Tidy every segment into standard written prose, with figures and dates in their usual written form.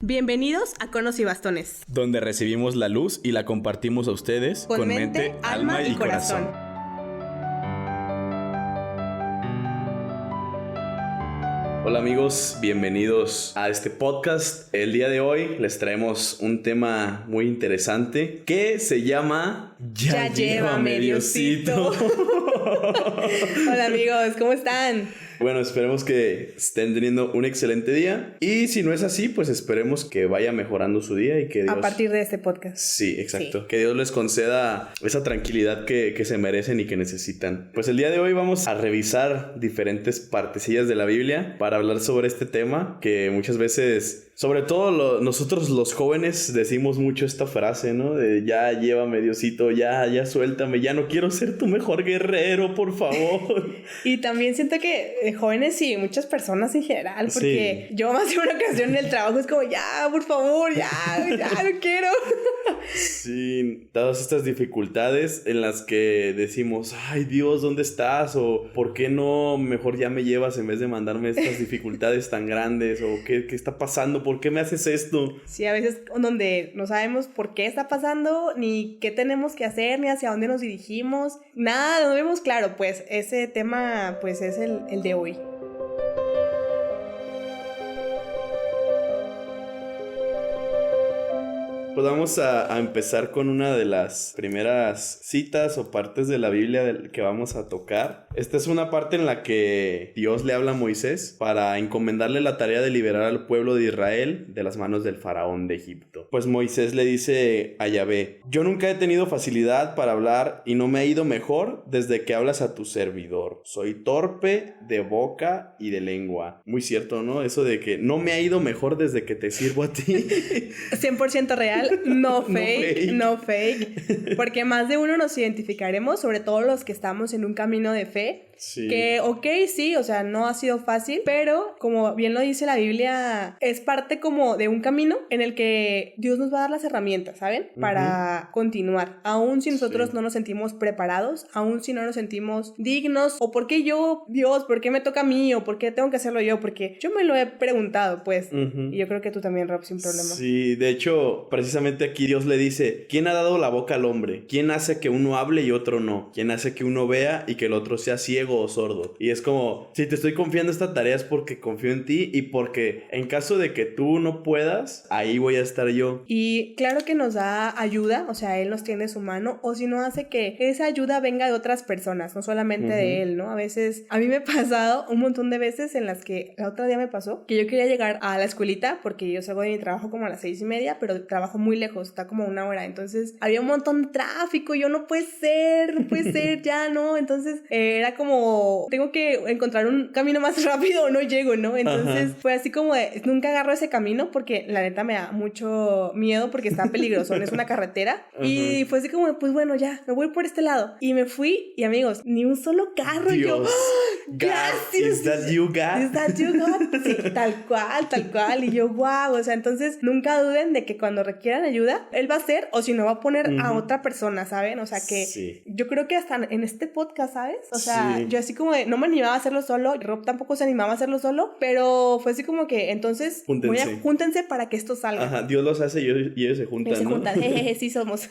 Bienvenidos a Conos y Bastones, donde recibimos la luz y la compartimos a ustedes con mente, alma y corazón. Hola amigos, bienvenidos a este podcast. El día de hoy les traemos un tema muy interesante que se llama Ya lleva mediocito. Hola amigos, ¿cómo están? Bueno, esperemos que estén teniendo un excelente día. Y si no es así, pues esperemos que vaya mejorando su día y que Dios... A partir de este podcast. Sí, exacto. Sí. Que Dios les conceda esa tranquilidad que se merecen y que necesitan. Pues el día de hoy vamos a revisar diferentes partecillas de la Biblia para hablar sobre este tema que muchas veces... Sobre todo nosotros los jóvenes decimos mucho esta frase, ¿no? De ya llévame Diosito, ya suéltame, ya no quiero ser tu mejor guerrero, por favor. Y también siento que jóvenes y muchas personas en general, porque sí. Yo más de una ocasión en el trabajo es como, ya, por favor, ya no quiero. Sí, todas estas dificultades en las que decimos, ay Dios, ¿dónde estás? O ¿por qué no mejor ya me llevas en vez de mandarme estas dificultades tan grandes? O ¿qué está pasando? ¿Por qué me haces esto? Sí, a veces donde no sabemos por qué está pasando, ni qué tenemos que hacer, ni hacia dónde nos dirigimos. Nada, no vemos claro, pues ese tema pues es el de hoy. Pues vamos a empezar con una de las primeras citas o partes de la Biblia que vamos a tocar. Esta es una parte en la que Dios le habla a Moisés para encomendarle la tarea de liberar al pueblo de Israel de las manos del faraón de Egipto. Pues Moisés le dice a Yahvé: yo nunca he tenido facilidad para hablar y no me ha ido mejor desde que hablas a tu servidor. Soy torpe de boca y de lengua. Muy cierto, ¿no? Eso de que no me ha ido mejor desde que te sirvo a ti. 100% real. No fake, porque más de uno nos identificaremos, sobre todo los que estamos en un camino de fe. Sí. Que, sí, o sea, no ha sido fácil, pero como bien lo dice la Biblia, es parte como de un camino en el que Dios nos va a dar las herramientas, ¿saben? Para continuar, aun si nosotros no nos sentimos preparados, aun si no nos sentimos dignos, o ¿por qué yo, Dios, por qué me toca a mí, o por qué tengo que hacerlo yo? Porque yo me lo he preguntado, pues, y yo creo que tú también, Rob, sin problema. Sí, de hecho, precisamente aquí Dios le dice: ¿quién ha dado la boca al hombre? ¿Quién hace que uno hable y otro no? ¿Quién hace que uno vea y que el otro sea ciego o sordo? Y es como, si te estoy confiando esta tarea es porque confío en ti y porque en caso de que tú no puedas, ahí voy a estar yo. Y claro que nos da ayuda, o sea, Él nos tiene su mano, o si no hace que esa ayuda venga de otras personas, no solamente de Él, ¿no? A veces, a mí me ha pasado un montón de veces en las que, la otra día me pasó, que yo quería llegar a la escuelita, porque yo salgo de mi trabajo como a las 6:30, pero trabajo muy lejos, está como 1 hora, entonces había un montón de tráfico, yo no puede ser, ya no, entonces era como, tengo que encontrar un camino más rápido o no llego, ¿no? Entonces fue así como de, nunca agarro ese camino porque la neta me da mucho miedo porque está peligroso, no es una carretera, y fue así como de, pues bueno, ya, me voy por este lado, y me fui, y amigos, ni un solo carro. Dios. Yo, gracias. Is that you, God? Is that you, God? Sí, tal cual, y yo, wow, o sea, entonces nunca duden de que cuando requieran ayuda, Él va a hacer, o si no va a poner a otra persona, ¿saben? O sea que yo creo que hasta en este podcast, ¿sabes? O sea, yo así como de, no me animaba a hacerlo solo, Rob tampoco se animaba a hacerlo solo, pero fue así como que, entonces, júntense para que esto salga. Ajá, Dios los hace y ellos se juntan, se juntan, sí somos.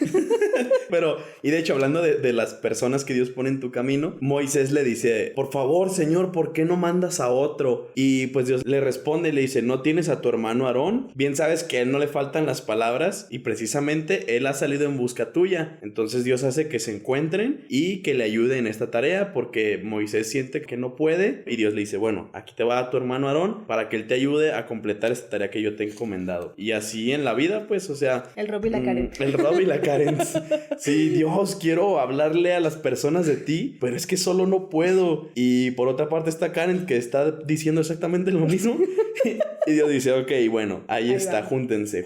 Pero, y de hecho, hablando de las personas que Dios pone en tu camino, Moisés le dice: por favor, Señor, ¿por qué no mandas a otro? Y pues Dios le responde y le dice: ¿no tienes a tu hermano Aarón? Bien sabes que a él no le faltan las palabras y precisamente él ha salido en busca tuya. Entonces Dios hace que se encuentren y que le ayude en esta tarea porque Moisés siente que no puede y Dios le dice: bueno, aquí te va tu hermano Aarón para que él te ayude a completar esta tarea que yo te he encomendado. Y así en la vida, pues, o sea... El Rob y la Karen. El Rob y la Karen. Sí, Dios, quiero hablarle a las personas de ti, pero es que solo no puedo. Y por otra parte está Karen, que está diciendo exactamente lo mismo. Y Dios dice: ok, bueno, ahí está, júntense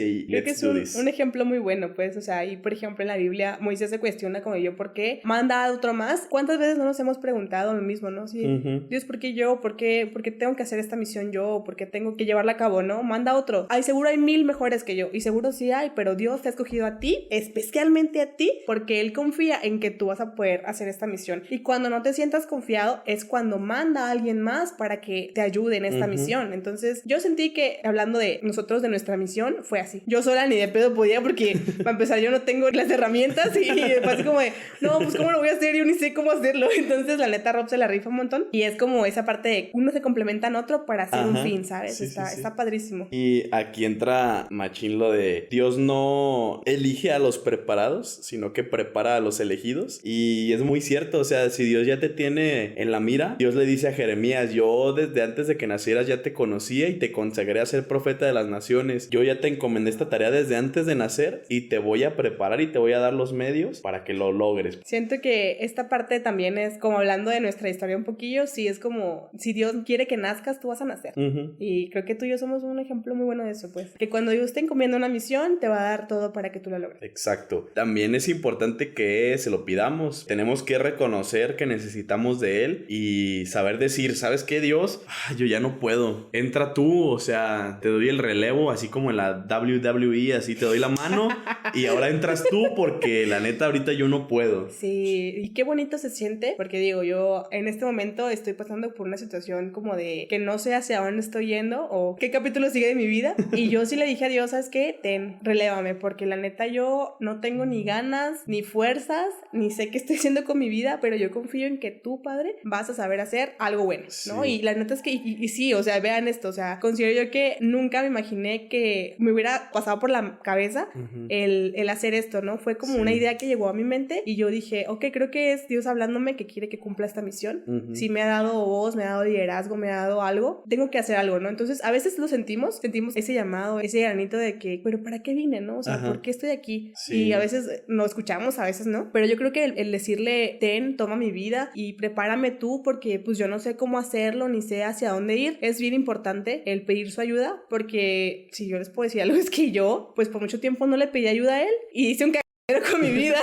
y creo que es un ejemplo muy bueno, pues, o sea, ahí, por ejemplo, en la Biblia, Moisés se cuestiona como yo, ¿por qué manda a otro más? ¿Cuántas veces no nos hemos preguntado lo mismo, no? Sí, Dios, ¿por qué yo? ¿Por qué tengo que hacer esta misión yo? ¿Por qué tengo que llevarla a cabo, no? Manda a otro. Ay, seguro hay 1000 mejores que yo, y seguro sí hay, pero Dios te ha escogido a ti, especialmente a ti, porque Él confía en que tú vas a poder hacer esta misión. Y cuando no te sientas confiado, es cuando manda a alguien más para que te ayude en esta misión. Entonces, yo sentí que, hablando de nosotros, de nuestra misión, fue así. Yo sola ni de pedo podía porque, para empezar, yo no tengo las herramientas y fue así como de, no, pues ¿cómo lo voy a hacer? Yo ni sé cómo hacerlo. Entonces, la neta, Rob se la rifa un montón y es como esa parte de uno se complementa en otro para hacer un fin, ¿sabes? Está padrísimo. Y aquí entra machín lo de Dios no elige a los preparados, sino que prepara a los elegidos. Y es muy cierto, o sea, si Dios ya te tiene en la mira, Dios le dice a Jeremías, yo desde antes de que nacieras ya te conocía y te consagré a ser profeta de las naciones. Yo ya te encomendé esta tarea desde antes de nacer y te voy a preparar y te voy a dar los medios para que lo logres. Siento que esta parte también es como hablando de nuestra historia un poquillo, sí es como, si Dios quiere que nazcas, tú vas a nacer. Y creo que tú y yo somos un ejemplo muy bueno de eso, pues. Que cuando Dios te encomienda una misión, te va a dar todo para que tú la logres. Exacto. También es importante que se lo pidamos. Tenemos que reconocer que necesitamos de Él y saber decir, ¿sabes qué, Dios? Yo ya no puedo. Entra tú, o sea, te doy el relevo, así como en la WWE, así te doy la mano y ahora entras tú porque la neta ahorita yo no puedo. Sí, y qué bonito se siente, porque digo, yo en este momento estoy pasando por una situación como de que no sé hacia dónde estoy yendo o qué capítulo sigue de mi vida, y yo sí le dije a Dios, ¿sabes qué? Relévame, porque la neta yo no tengo ni ganas, ni fuerzas, ni sé qué estoy haciendo con mi vida, pero yo confío en que tú, Padre, vas a saber hacer algo bueno, ¿no? Sí. Y la neta es que, y sí, o sea, vean esto, o sea, considero yo que nunca me imaginé que me hubiera pasado por la cabeza el hacer esto, ¿no? Fue como una idea que llegó a mi mente y yo dije, ok, creo que es Dios hablándome que quiere que cumpla esta misión. Sí me ha dado voz, me ha dado liderazgo, me ha dado algo, tengo que hacer algo, ¿no? Entonces, a veces lo sentimos ese llamado, ese granito de que, pero ¿para qué vine, no? O sea, ¿por qué estoy aquí? Sí. Y a veces no escuchamos, a veces no, pero yo creo que el decirle, toma mi vida y prepárame tú porque pues yo no sé cómo hacerlo, ni sé hacia dónde ir, es bien importante el pedir su ayuda, porque si yo les puedo decir algo es que yo, pues por mucho tiempo no le pedí ayuda a él y hice un cagadero con mi vida.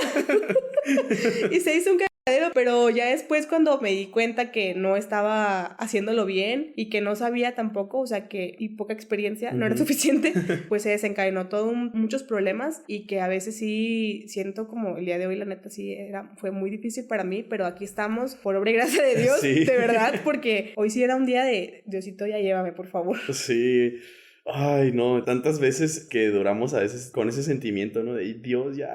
Y se hizo un cagadero, pero ya después cuando me di cuenta que no estaba haciéndolo bien y que no sabía tampoco, o sea que y poca experiencia no era suficiente, pues se desencadenó muchos problemas y que a veces sí siento como el día de hoy la neta sí fue muy difícil para mí, pero aquí estamos por obra y gracia de Dios, de verdad, porque hoy sí era un día de Diosito, ya llévame por favor. Sí. Ay, no, tantas veces que duramos a veces con ese sentimiento, ¿no? De Dios, ya.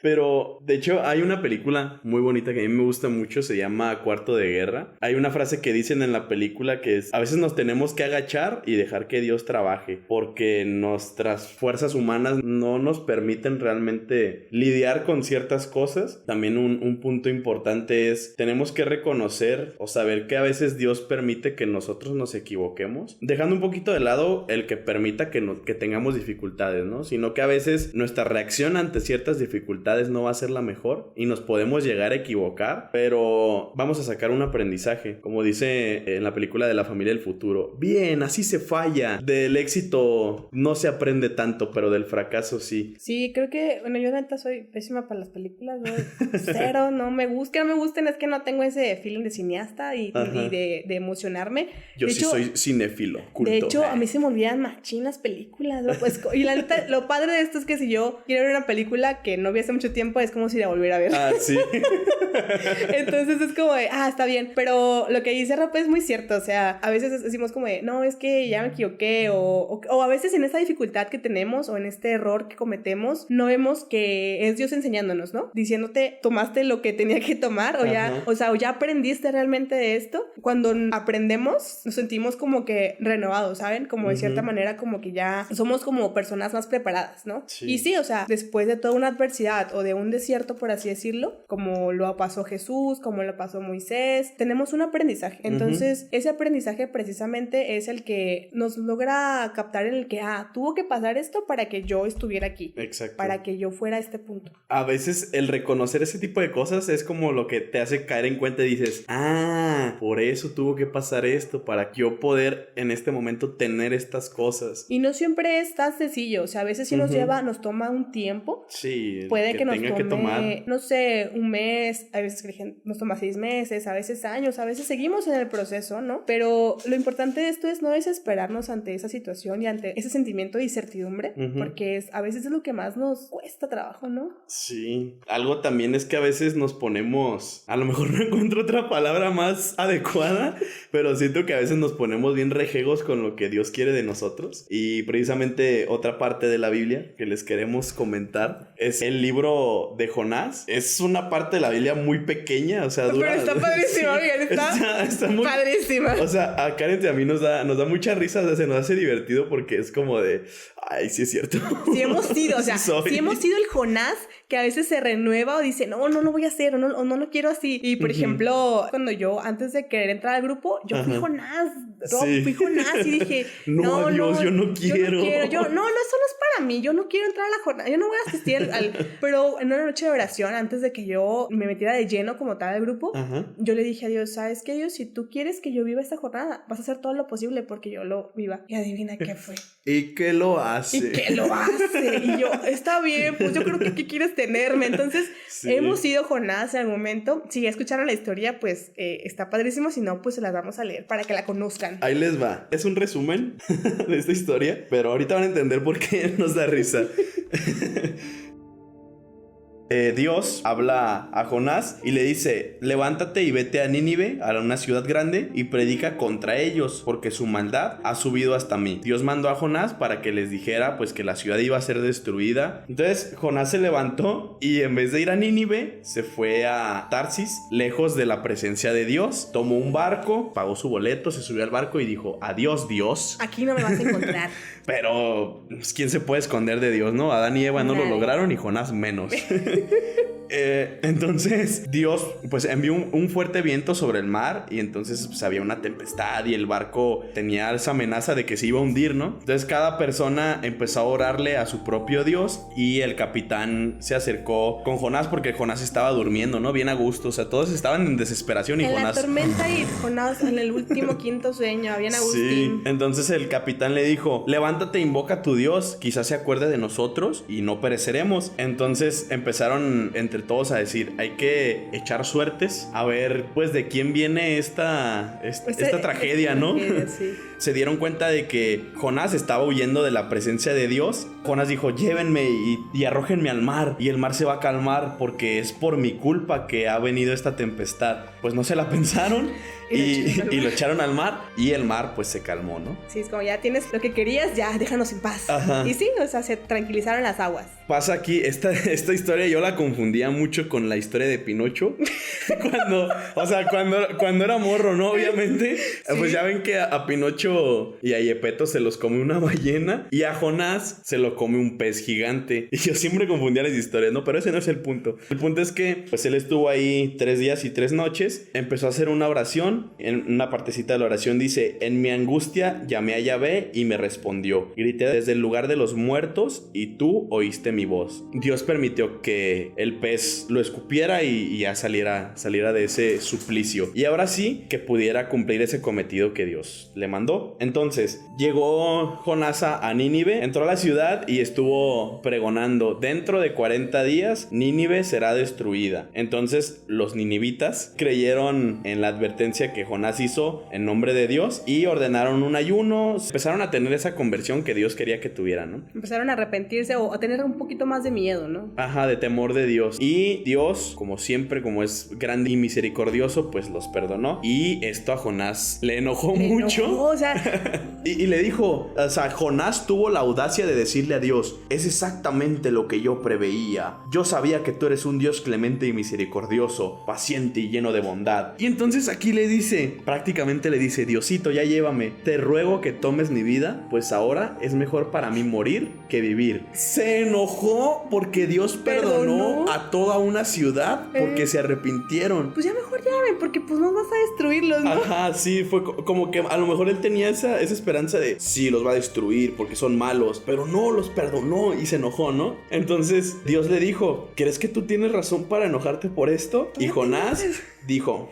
Pero, de hecho, hay una película muy bonita que a mí me gusta mucho, se llama Cuarto de Guerra. Hay una frase que dicen en la película que es, a veces nos tenemos que agachar y dejar que Dios trabaje, porque nuestras fuerzas humanas no nos permiten realmente lidiar con ciertas cosas. También un punto importante es, tenemos que reconocer o saber que a veces Dios permite que nosotros nos equivoquemos, dejando un poquito de lado el que permita que tengamos dificultades, ¿no? Sino que a veces nuestra reacción ante ciertas dificultades no va a ser la mejor y nos podemos llegar a equivocar, pero vamos a sacar un aprendizaje, como dice en la película de La Familia del Futuro. Bien, así se falla. Del éxito no se aprende tanto, pero del fracaso sí. Sí, creo que, bueno, yo neta soy pésima para las películas, ¿no? Cero, no me gusta. Que no me gusten es que no tengo ese feeling de cineasta y de emocionarme. Yo sí soy cinéfilo, culto. De hecho, a mí se me olvidan machinas películas, ¿no? Pues, y la neta, lo padre de esto es que si yo quiero ver una película que no vi hace mucho tiempo, es como si la volviera a ver. Ah, sí. Entonces es como de, está bien. Pero lo que dice Rafa es muy cierto. O sea, a veces decimos como de, no, es que ya me equivoqué. O a veces en esta dificultad que tenemos o en este error que cometemos, no vemos que es Dios enseñándonos, ¿no? Diciéndote, tomaste lo que tenía que tomar o ya aprendiste realmente de esto. Cuando aprendemos, nos sentimos como que renovados, ¿saben? Como de cierta manera como que ya somos como personas más preparadas, ¿no? Sí. Y sí, o sea, después de toda una adversidad o de un desierto, por así decirlo, como lo pasó Jesús, como lo pasó Moisés, tenemos un aprendizaje. Entonces, ese aprendizaje precisamente es el que nos logra captar en el que, tuvo que pasar esto para que yo estuviera aquí. Exacto. Para que yo fuera a este punto. A veces el reconocer ese tipo de cosas es como lo que te hace caer en cuenta y dices, por eso tuvo que pasar esto, para yo poder en este momento tener estas cosas cosas. Y no siempre es tan sencillo, o sea, a veces sí nos toma un tiempo. Sí, puede que nos tenga tome, que tomar, no sé, un mes, a veces nos toma 6 meses, a veces años, a veces seguimos en el proceso, ¿no? Pero lo importante de esto es no desesperarnos ante esa situación y ante ese sentimiento de incertidumbre, porque a veces es lo que más nos cuesta trabajo, ¿no? Sí, algo también es que a veces nos ponemos, a lo mejor no encuentro otra palabra más adecuada, pero siento que a veces nos ponemos bien rejegos con lo que Dios quiere de nosotros. Y precisamente otra parte de la Biblia que les queremos comentar es el libro de Jonás. Es una parte de la Biblia muy pequeña, o sea, dura... Pero está padrísima, bien, está muy padrísima. O sea, a Karen y a mí nos da mucha risa, o sea, se nos hace divertido porque es como de... Ay, sí es cierto. Sí hemos sido, o sea, sí hemos sido el Jonás que a veces se renueva o dice, no lo voy a hacer, o no lo quiero así. Y, por ejemplo, cuando yo, antes de querer entrar al grupo, yo fui Jonás, fui Jonás y dije, no, Dios, yo no quiero. Eso no es para mí, yo no quiero entrar a la jornada, yo no voy a asistir Pero en una noche de oración, antes de que yo me metiera de lleno como tal al grupo, yo le dije a Dios, ¿sabes qué, Dios? Si tú quieres que yo viva esta jornada, vas a hacer todo lo posible porque yo lo viva. Y adivina qué fue. ¿Y qué lo hace? Y yo, está bien, pues yo creo que aquí quieres tenerme. Entonces, hemos sido Jonás en algún momento. Si ya escucharon la historia, pues está padrísimo. Si no, pues se las vamos a leer para que la conozcan. Ahí les va. Es un resumen de esta historia, pero ahorita van a entender por qué nos da risa. Dios habla a Jonás y le dice: levántate y vete a Nínive, a una ciudad grande, y predica contra ellos, porque su maldad ha subido hasta mí. Dios mandó a Jonás para que les dijera pues que la ciudad iba a ser destruida. Entonces Jonás se levantó y en vez de ir a Nínive, se fue a Tarsis, lejos de la presencia de Dios. Tomó un barco, pagó su boleto, se subió al barco y dijo: adiós, Dios. Aquí no me vas a encontrar. Pero, pues, ¿quién se puede esconder de Dios, no? Adán y Eva no lo lograron y Jonás menos. Entonces Dios pues envió un fuerte viento sobre el mar y entonces pues había una tempestad y el barco tenía esa amenaza de que se iba a hundir, ¿no? Entonces cada persona empezó a orarle a su propio Dios y el capitán se acercó con Jonás porque Jonás estaba durmiendo, ¿no? Bien a gusto, o sea, todos estaban en desesperación y en Jonás... la tormenta y Jonás en el último quinto sueño, bien a gusto. Sí, entonces el capitán le dijo: levántate e invoca a tu Dios, quizás se acuerde de nosotros y no pereceremos. Entonces empezaron entre todos a decir: hay que echar suertes a ver pues de quién viene esta tragedia, ¿no? Sí. Se dieron cuenta de que Jonás estaba huyendo de la presencia de Dios. Jonás dijo: llévenme y arrójenme al mar y el mar se va a calmar porque es por mi culpa que ha venido esta tempestad. Pues no se la pensaron y lo echaron al mar y el mar pues se calmó, ¿no? Sí, es como ya tienes lo que querías, ya déjanos en paz. Ajá. Y sí, o sea, se tranquilizaron las aguas. Pasa aquí, esta historia yo la confundía mucho con la historia de Pinocho. Cuando era morro, ¿no? Obviamente. Sí. Pues ya ven que a Pinocho y a Yepeto se los come una ballena y a Jonás se lo come un pez gigante. Y yo siempre confundía las historias, ¿no? Pero ese no es el punto. El punto es que pues él estuvo ahí 3 días y 3 noches. Empezó a hacer una oración. En una partecita de la oración dice: en mi angustia llamé a Yahvé y me respondió. Grité desde el lugar de los muertos y tú oíste mi voz. Dios permitió que el pez lo escupiera y ya saliera de ese suplicio. Y ahora sí que pudiera cumplir ese cometido que Dios le mandó. Entonces llegó Jonás a Nínive, entró a la ciudad y estuvo pregonando: dentro de 40 días Nínive será destruida. Entonces los ninivitas creyeron en la advertencia que Jonás hizo en nombre de Dios y ordenaron un ayuno. Empezaron a tener esa conversión que Dios quería que tuvieran, ¿no? Empezaron a arrepentirse o a tener un poquito más de miedo, ¿no? Ajá, de temor de Dios. Y Dios, como siempre, como es grande y misericordioso, pues los perdonó. Y esto a Jonás le enojó mucho. O sea... y le dijo, o sea, Jonás tuvo la audacia de decirle a Dios: es exactamente lo que yo preveía. Yo sabía que tú eres un Dios clemente y misericordioso, paciente y lleno de bondad. Y entonces aquí prácticamente le dice: Diosito, ya llévame. Te ruego que tomes mi vida, pues ahora es mejor para mí morir que vivir. Se enojó porque Dios perdonó a toda una ciudad porque se arrepintieron. Pues ya mejor llévame porque pues no vas a destruirlos, ¿no? Ajá, sí, fue como que a lo mejor él tenía esa esperanza de: sí, los va a destruir porque son malos, pero no, los perdonó y se enojó, ¿no? Entonces Dios le dijo: ¿crees que tú tienes razón para enojarte por esto? Y Jonás dijo,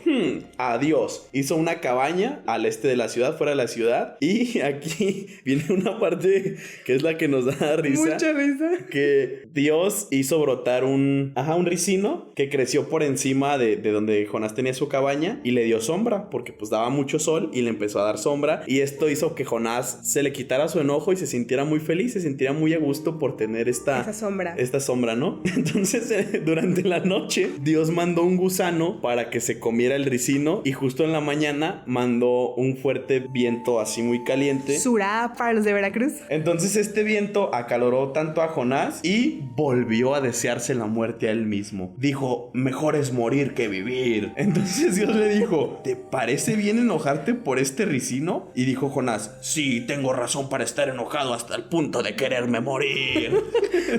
adiós. Hizo una cabaña al este de la ciudad, fuera de la ciudad. Y aquí viene una parte que es la que nos da risa. Mucha risa. Que Dios hizo brotar un ricino que creció por encima de donde Jonás tenía su cabaña y le dio sombra, porque pues daba mucho sol y le empezó a dar sombra. Y esto hizo que Jonás se le quitara su enojo y se sintiera muy feliz, se sintiera muy a gusto por tener esta sombra, ¿no? Entonces, durante la noche, Dios mandó un gusano para que se comiera el ricino y justo en la mañana mandó un fuerte viento así muy caliente. Surá para los de Veracruz. Entonces este viento acaloró tanto a Jonás y volvió a desearse la muerte a él mismo. Dijo, mejor es morir que vivir. Entonces Dios le dijo, ¿te parece bien enojarte por este ricino? Y dijo Jonás, sí, tengo razón para estar enojado hasta el punto de quererme morir.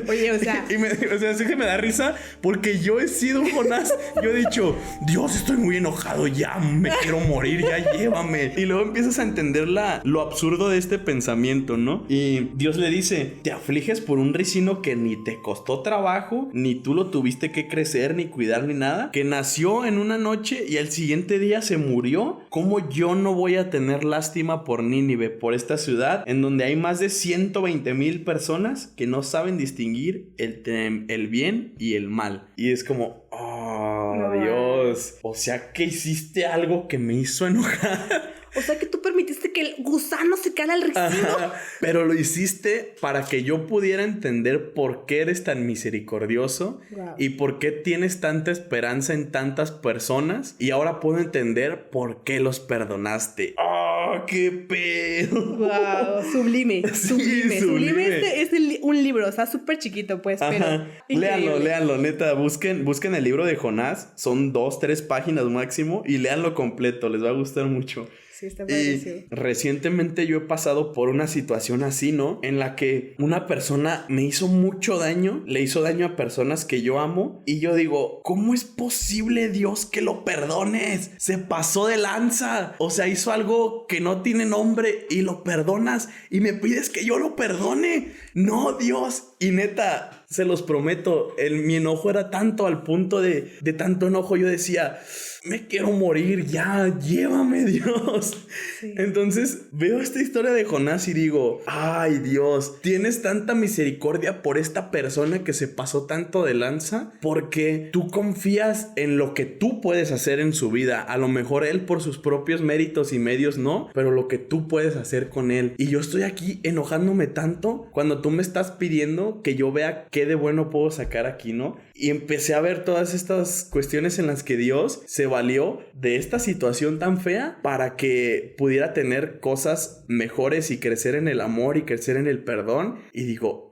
Oye, o sea... sí que me da risa porque yo he sido Jonás. Yo he dicho, Dios, estoy muy enojado, ya me quiero morir, ya llévame. Y luego empiezas a entender lo absurdo de este pensamiento, ¿no? Y Dios le dice, te afliges por un ricino que ni te costó trabajo, ni tú lo tuviste que crecer, ni cuidar, ni nada, que nació en una noche y al siguiente día se murió. ¿Cómo yo no voy a tener lástima por Nínive, por esta ciudad en donde hay más de 120,000 personas que no saben distinguir el bien y el mal? Y es como, oh, Dios, o sea que hiciste algo que me hizo enojar. O sea que tú permitiste que el gusano se cara al ricino. Pero lo hiciste para que yo pudiera entender por qué eres tan misericordioso. Wow. Y por qué tienes tanta esperanza en tantas personas. Y ahora puedo entender por qué los perdonaste. ¡Oh, qué pedo! Wow, sublime. Sublime es un libro, o sea, súper chiquito, pues. Pero léanlo, neta. Busquen el libro de Jonás. Son 2-3 páginas máximo. Y léanlo completo, les va a gustar mucho. Sí, está padrísimo. Y recientemente yo he pasado por una situación así, ¿no? En la que una persona me hizo mucho daño, le hizo daño a personas que yo amo. Y yo digo, ¿cómo es posible, Dios, que lo perdones? Se pasó de lanza. O sea, hizo algo que no tiene nombre y lo perdonas y me pides que yo lo perdone. No, Dios. Y neta, se los prometo, mi enojo era tanto al punto de tanto enojo. Yo decía, me quiero morir ya, llévame, Dios. Sí. Entonces veo esta historia de Jonás y digo, ay, Dios, tienes tanta misericordia por esta persona que se pasó tanto de lanza, porque tú confías en lo que tú puedes hacer en su vida. A lo mejor él por sus propios méritos y medios no, pero lo que tú puedes hacer con él. Y yo estoy aquí enojándome tanto cuando tú me estás pidiendo que yo vea qué de bueno puedo sacar aquí, ¿no? Y empecé a ver todas estas cuestiones en las que Dios se valió de esta situación tan fea para que pudiera tener cosas mejores y crecer en el amor y crecer en el perdón. Y digo,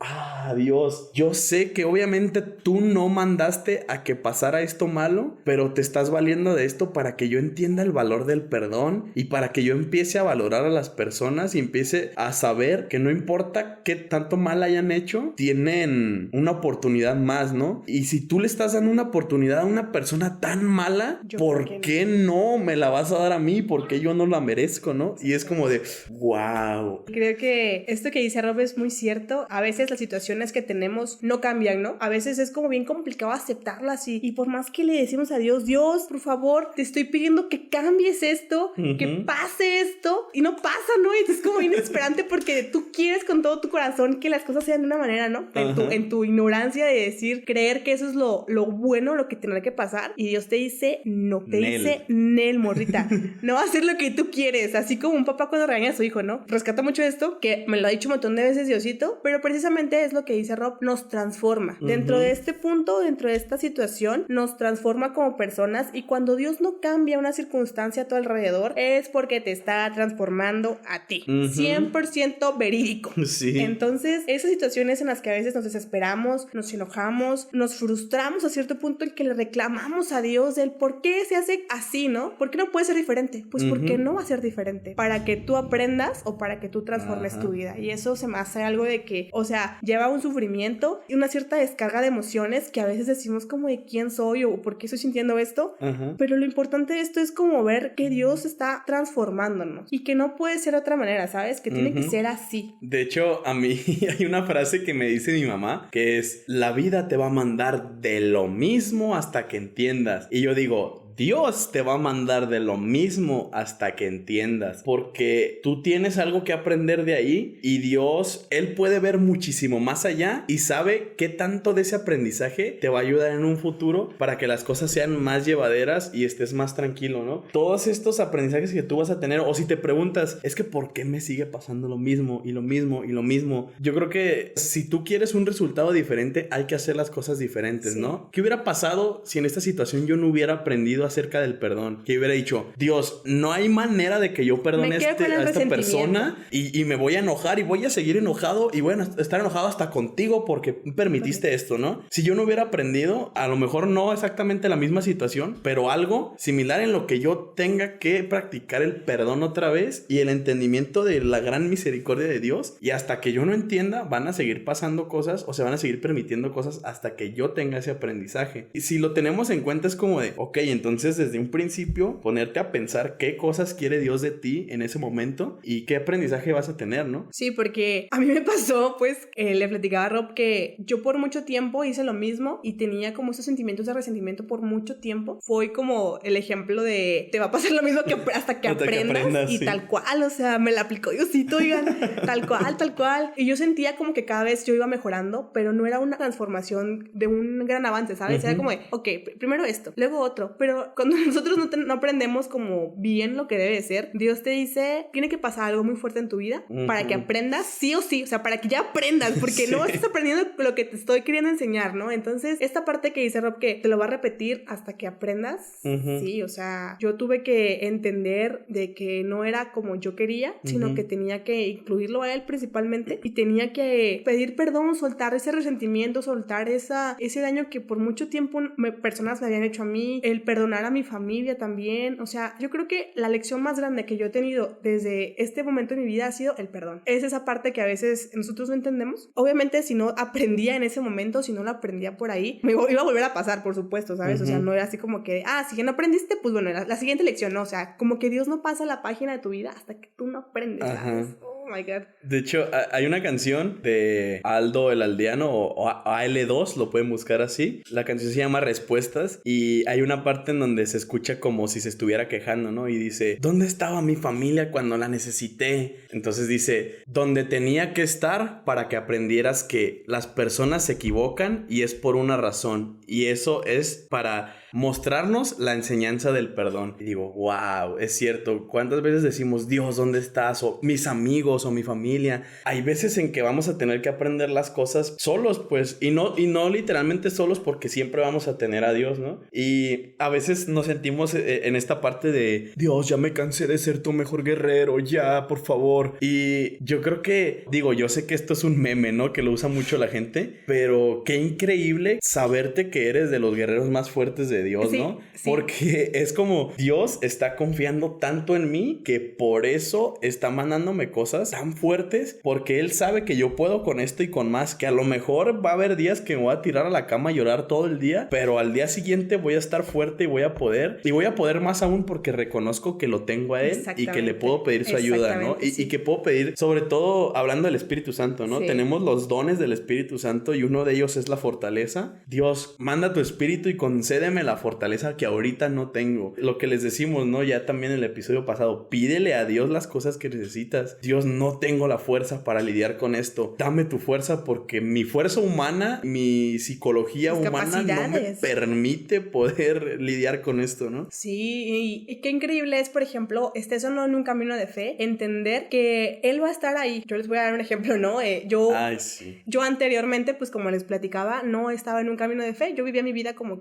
Dios, yo sé que obviamente tú no mandaste a que pasara esto malo, pero te estás valiendo de esto para que yo entienda el valor del perdón y para que yo empiece a valorar a las personas y empiece a saber que no importa qué tanto mal hayan hecho, tienen una oportunidad más, ¿no? Y si tú le estás dando una oportunidad a una persona tan mala, ¿por qué no me la vas a dar a mí? ¿Por qué yo no la merezco, no? Y es como de, wow. Creo que esto que dice Rob es muy cierto. A veces las situaciones que tenemos no cambian, ¿no? A veces es como bien complicado aceptarlas y por más que le decimos a Dios, Dios, por favor, te estoy pidiendo que cambies esto, que pase esto, y no pasa, ¿no? Y es como bien desesperante porque tú quieres con todo tu corazón que las cosas sean de una manera, ¿no? En tu ignorancia de decir, creer que eso es lo bueno, lo que tendrá que pasar, y Dios te dice, no, te dice, Nel, morrita, no va a hacer lo que tú quieres, así como un papá cuando regaña a su hijo, ¿no? Rescata mucho esto, que me lo ha dicho un montón de veces Diosito, pero precisamente es lo que dice Rob, nos transforma. Dentro de este punto, dentro de esta situación, nos transforma como personas, y cuando Dios no cambia una circunstancia a tu alrededor, es porque te está transformando a ti. 100% verídico. Sí. Entonces, esas situaciones en las que a veces nos desesperamos, nos enojamos, nos frustramos a cierto punto en que le reclamamos a Dios del por qué se hace así, ¿no? ¿Por qué no puede ser diferente? Pues porque no va a ser diferente. Para que tú aprendas o para que tú transformes tu vida. Y eso se me hace algo de que, o sea, lleva un sufrimiento y una cierta descarga de emociones que a veces decimos como de quién soy o por qué estoy sintiendo esto. Pero lo importante de esto es como ver que Dios está transformándonos y que no puede ser de otra manera, ¿sabes? Que tiene que ser así. De hecho, a mí hay una frase que me dice mi mamá que es, la vida te va a mandar de lo mismo hasta que entiendas. Y yo digo, Dios te va a mandar de lo mismo hasta que entiendas, porque tú tienes algo que aprender de ahí y Dios, Él puede ver muchísimo más allá y sabe qué tanto de ese aprendizaje te va a ayudar en un futuro para que las cosas sean más llevaderas y estés más tranquilo, ¿no? Todos estos aprendizajes que tú vas a tener, o si te preguntas, es que ¿por qué me sigue pasando lo mismo y lo mismo y lo mismo? Yo creo que si tú quieres un resultado diferente, hay que hacer las cosas diferentes, ¿no? ¿Qué hubiera pasado si en esta situación yo no hubiera aprendido acerca del perdón? Que hubiera dicho, Dios, no hay manera de que yo perdone a esta persona y me voy a enojar y voy a seguir enojado y voy a estar enojado hasta contigo porque permitiste esto, ¿no? Si yo no hubiera aprendido, a lo mejor no exactamente la misma situación, pero algo similar en lo que yo tenga que practicar el perdón otra vez y el entendimiento de la gran misericordia de Dios, y hasta que yo no entienda van a seguir pasando cosas o se van a seguir permitiendo cosas hasta que yo tenga ese aprendizaje. Y si lo tenemos en cuenta es como de, ok, entonces desde un principio ponerte a pensar qué cosas quiere Dios de ti en ese momento y qué aprendizaje vas a tener, ¿no? Sí, porque a mí me pasó, pues, le platicaba a Rob que yo por mucho tiempo hice lo mismo y tenía como esos sentimientos de resentimiento por mucho tiempo. Fue como el ejemplo de, te va a pasar lo mismo que hasta que aprendas y sí. Tal cual, o sea, me la aplicó Diosito, oigan, tal cual. Y yo sentía como que cada vez yo iba mejorando, pero no era una transformación de un gran avance, ¿sabes? Era como de, ok, primero esto, luego otro, pero cuando nosotros no aprendemos como bien lo que debe ser, Dios te dice, tiene que pasar algo muy fuerte en tu vida para que aprendas sí o sí, o sea, para que ya aprendas, porque no estás aprendiendo lo que te estoy queriendo enseñar, ¿no? Entonces, esta parte que dice Rob, que te lo va a repetir hasta que aprendas, sí, o sea, yo tuve que entender de que no era como yo quería, sino que tenía que incluirlo a él principalmente y tenía que pedir perdón, soltar ese resentimiento, soltar ese daño que por mucho tiempo personas me habían hecho a mí, el perdonar a mi familia también. O sea, yo creo que la lección más grande que yo he tenido desde este momento de mi vida ha sido el perdón. Es esa parte que a veces nosotros no entendemos. Obviamente, si no aprendía en ese momento, si no lo aprendía por ahí, me iba a volver a pasar, por supuesto, ¿sabes? O sea, no era así como que, si ya no aprendiste, pues bueno, la siguiente lección, ¿no? O sea, como que Dios no pasa la página de tu vida hasta que tú no aprendes, ¿sabes? Oh my God. De hecho, hay una canción de Aldo el Aldeano o AL2, lo pueden buscar así. La canción se llama Respuestas y hay una parte en donde se escucha como si se estuviera quejando, ¿no? Y dice, ¿dónde estaba mi familia cuando la necesité? Entonces dice, donde tenía que estar para que aprendieras que las personas se equivocan y es por una razón. Y eso es para mostrarnos la enseñanza del perdón. Y digo, wow, es cierto. ¿Cuántas veces decimos, Dios, ¿dónde estás? O mis amigos o mi familia. Hay veces en que vamos a tener que aprender las cosas solos, pues, y no literalmente solos, porque siempre vamos a tener a Dios, ¿no? Y a veces nos sentimos en esta parte de, Dios, ya me cansé de ser tu mejor guerrero, ya, por favor. Y yo creo que, digo, yo sé que esto es un meme, ¿no? Que lo usa mucho la gente, pero qué increíble saberte que eres de los guerreros más fuertes de Dios, ¿no? Sí. Porque es como Dios está confiando tanto en mí que por eso está mandándome cosas tan fuertes, porque Él sabe que yo puedo con esto y con más, que a lo mejor va a haber días que me voy a tirar a la cama a llorar todo el día, pero al día siguiente voy a estar fuerte y voy a poder más aún porque reconozco que lo tengo a Él y que le puedo pedir su ayuda, ¿no? Y que puedo pedir, sobre todo hablando del Espíritu Santo, ¿no? Sí. Tenemos los dones del Espíritu Santo y uno de ellos es la fortaleza. Dios, manda tu Espíritu y concédeme la fortaleza que ahorita no tengo. Lo que les decimos, ¿no? Ya también en el episodio pasado, pídele a Dios las cosas que necesitas. Dios, no tengo la fuerza para lidiar con esto. Dame tu fuerza porque mi fuerza humana, mi psicología humana no me permite poder lidiar con esto, ¿no? Sí, y qué increíble es, por ejemplo, solo en un camino de fe, entender que Él va a estar ahí. Yo les voy a dar un ejemplo, ¿no? Yo anteriormente, pues como les platicaba, no estaba en un camino de fe. Yo vivía mi vida como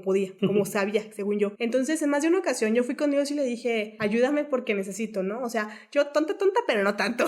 podía, como sabía, según yo. Entonces, en más de una ocasión, yo fui con Dios y le dije, ayúdame porque necesito, ¿no? O sea, yo tonta, pero no tanto.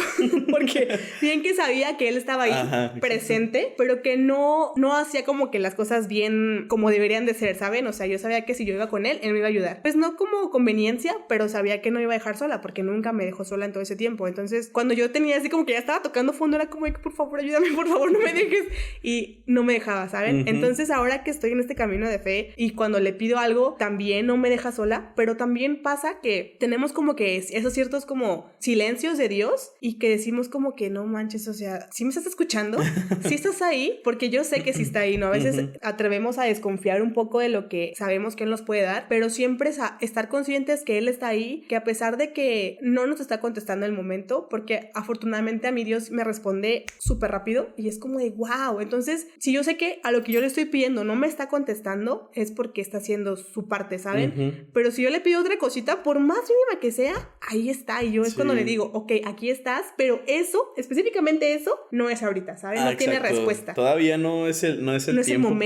Porque bien que sabía que Él estaba ahí presente, pero que no hacía como que las cosas bien como deberían de ser, ¿saben? O sea, yo sabía que si yo iba con Él me iba a ayudar. Pues no como conveniencia, pero sabía que no iba a dejar sola, porque nunca me dejó sola en todo ese tiempo. Entonces, cuando yo tenía así como que ya estaba tocando fondo, era como, por favor, ayúdame, por favor, no me dejes. Y no me dejaba, ¿saben? Entonces, ahora que estoy en este camino de fe y cuando le pido algo, también no me deja sola, pero también pasa que tenemos como que esos ciertos como silencios de Dios vemos y que decimos como que no manches, o sea, ¿sí me estás escuchando? ¿Sí estás ahí? Porque yo sé que sí está ahí, ¿no? A veces atrevemos a desconfiar un poco de lo que sabemos que Él nos puede dar, pero siempre es estar conscientes que Él está ahí, que a pesar de que no nos está contestando en el momento, porque afortunadamente a mí Dios me responde súper rápido y es como de wow. Entonces, si yo sé que a lo que yo le estoy pidiendo no me está contestando, es porque está haciendo su parte, ¿saben? Pero si yo le pido otra cosita, por más mínima que sea, ahí está. Y yo es cuando le digo, ok, aquí estás, pero eso, específicamente eso, no es ahorita, ¿saben? No tiene respuesta. Todavía no es el tiempo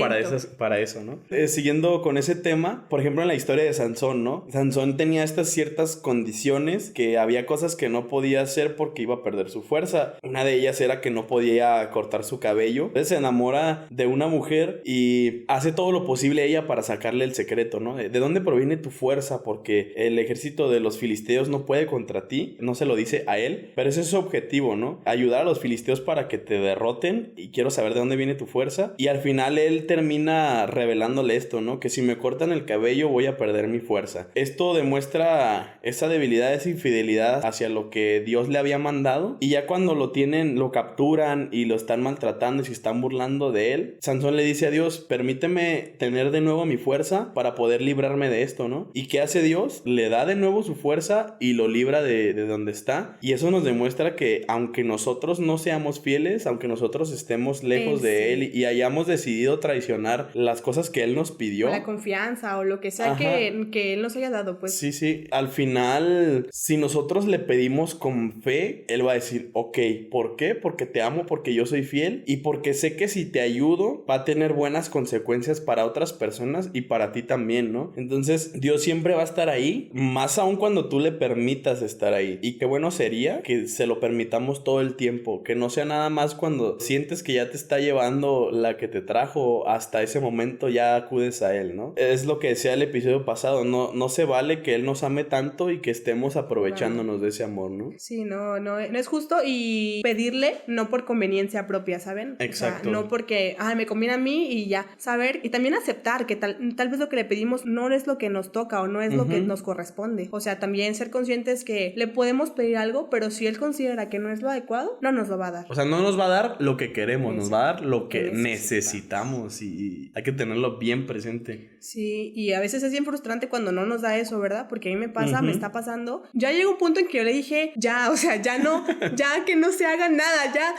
para eso, ¿no? Siguiendo con ese tema, por ejemplo, en la historia de Sansón, ¿no? Sansón tenía estas ciertas condiciones que había cosas que no podía hacer porque iba a perder su fuerza. Una de ellas era que no podía cortar su cabello. Entonces se enamora de una mujer y hace todo lo posible ella para sacarle el secreto, ¿no? ¿De dónde proviene tu fuerza? Porque el ejército de los filisteos no puede contra ti. No se lo dice a él, pero ese es su objetivo, ¿no? Ayudar a los filisteos para que te derroten, y quiero saber de dónde viene tu fuerza. Y al final él termina revelándole esto, ¿no? Que si me cortan el cabello voy a perder mi fuerza. Esto demuestra esa debilidad, esa infidelidad hacia lo que Dios le había mandado, y ya cuando lo tienen, lo capturan y lo están maltratando y se están burlando de él, Sansón le dice a Dios, permíteme tener de nuevo mi fuerza para poder librarme de esto, ¿no? ¿Y qué hace Dios? Le da de nuevo su fuerza y lo libra de donde está, y eso nos demuestra que aunque nosotros no seamos fieles, aunque nosotros estemos lejos de él y hayamos decidido traicionar las cosas que él nos pidió, o la confianza o lo que sea que él nos haya dado, pues sí, al final, si nosotros le pedimos con fe, él va a decir, ok, ¿por qué? Porque te amo, porque yo soy fiel y porque sé que si te ayudo va a tener buenas consecuencias para otras personas y para ti también, ¿no? Entonces Dios siempre va a estar ahí, más aún cuando tú le permitas estar ahí. Y qué bueno sería que se lo permitamos todo el tiempo, que no sea nada más cuando sientes que ya te está llevando la que te trajo, hasta ese momento ya acudes a él, ¿no? Es lo que decía el episodio pasado, no se vale que él nos ame tanto y que estemos aprovechándonos de ese amor, ¿no? Sí, no es justo, y pedirle no por conveniencia propia, ¿saben? Exacto. O sea, no porque, me conviene a mí y ya, saber y también aceptar que tal vez lo que le pedimos no es lo que nos toca o no es lo que nos corresponde. O sea, también ser conscientes que le podemos pedir algo, pero si él considera que no es lo adecuado, no nos lo va a dar. O sea, no nos va a dar lo que queremos, nos va a dar lo que necesitamos, y hay que tenerlo bien presente. Sí, y a veces es bien frustrante cuando no nos da eso, ¿verdad? Porque a mí me pasa, me está pasando. Ya llegó un punto en que yo le dije, ya, o sea, ya no, ya que no se haga nada, ya,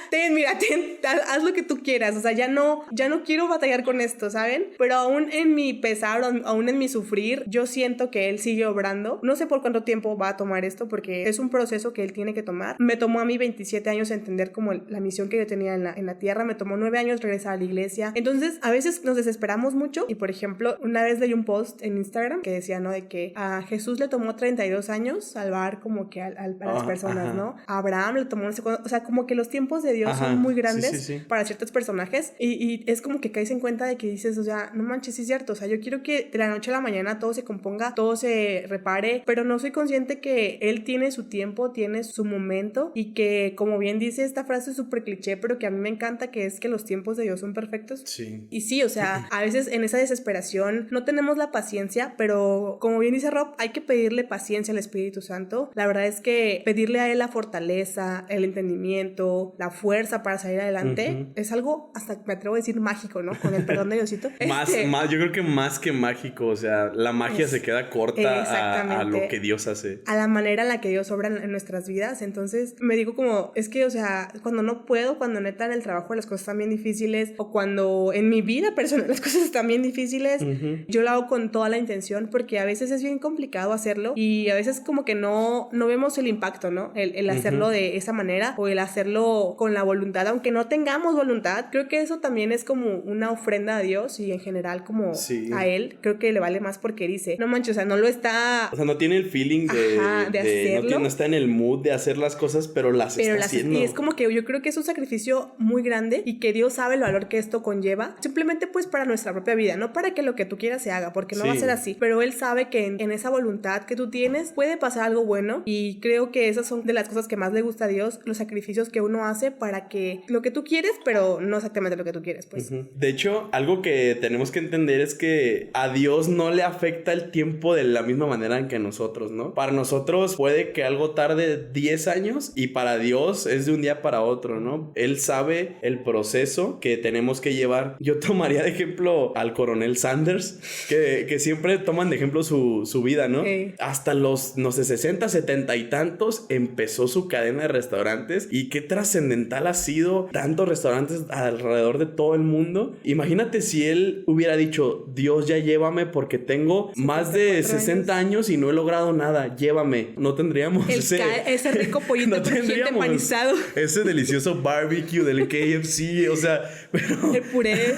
haz lo que tú quieras, o sea, ya no quiero batallar con esto, ¿saben? Pero aún en mi pesar, aún en mi sufrir, yo siento que él sigue obrando. No sé por cuánto tiempo va a tomar esto, porque es un proceso que él tiene que tomar. Me tomó a mí 27 años entender como la misión que yo tenía en la tierra, me tomó 9 años regresar a la iglesia. Entonces, a veces nos desesperamos mucho, y por ejemplo, una vez leí un post en Instagram que decía, ¿no? De que a Jesús le tomó 32 años salvar como que a las personas, ¿no? A Abraham le tomó, o sea, como que los tiempos de Dios son muy grandes para ciertos personajes, y es como que caes en cuenta de que dices, o sea, no manches, sí es cierto, o sea, yo quiero que de la noche a la mañana todo se componga, todo se repare, pero no soy consciente que él tiene su tiempo, tiene su momento, y que, como bien dice esta frase súper cliché, pero que a mí me encanta, que es que los tiempos de Dios son perfectos. Sí. Y sí, o sea, a veces en esa desesperación no tenemos la paciencia, pero como bien dice Rob, hay que pedirle paciencia al Espíritu Santo. La verdad es que pedirle a él la fortaleza, el entendimiento, la fuerza para salir adelante, es algo, hasta me atrevo a decir, mágico, ¿no? Con el perdón de Diosito. Más, yo creo que más que mágico, o sea, la magia se queda corta a lo que Dios hace. A la manera en la que Dios obra en nuestras vidas. Entonces me digo como, es que, o sea, cuando no puedo, cuando neta en el trabajo las cosas están bien difíciles, o cuando en mi vida personal las cosas están bien difíciles, yo lo hago con toda la intención, porque a veces es bien complicado hacerlo, y a veces como que no vemos el impacto, ¿no? El hacerlo de esa manera, o el hacerlo con la voluntad, aunque no tengamos voluntad. Creo que eso también es como una ofrenda a Dios, y en general como a él, creo que le vale más, porque dice, no manches, o sea, no lo está... O sea, no tiene el feeling de hacerlo. No está en el mood de hacer las cosas, pero las está haciendo. Y es como que yo creo que es un sacrificio muy grande, y que Dios sabe el valor que esto conlleva, simplemente pues para nuestra propia vida, no para que lo que tú quieras se haga, porque no va a ser así, pero Él sabe que en esa voluntad que tú tienes puede pasar algo bueno, y creo que esas son de las cosas que más le gusta a Dios, los sacrificios que uno hace para que lo que tú quieres, pero no exactamente lo que tú quieres, pues. De hecho, algo que tenemos que entender es que a Dios no le afecta el tiempo de la misma manera en que a nosotros, ¿no? Para nosotros puede que algo tarde 10 10 años y para Dios es de un día para otro, ¿no? Él sabe el proceso que tenemos que llevar. Yo tomaría de ejemplo al coronel Sanders, que siempre toman de ejemplo su vida, ¿no? Hasta los, no sé, 60, 70 y tantos empezó su cadena de restaurantes y qué trascendental ha sido tantos restaurantes alrededor de todo el mundo. Imagínate si él hubiera dicho, Dios, ya llévame porque tengo más de 60 años y no he logrado nada, llévame. No tendríamos ese rico pollito no tendríamos empanizado, ese delicioso barbecue del KFC, o sea, pero el puré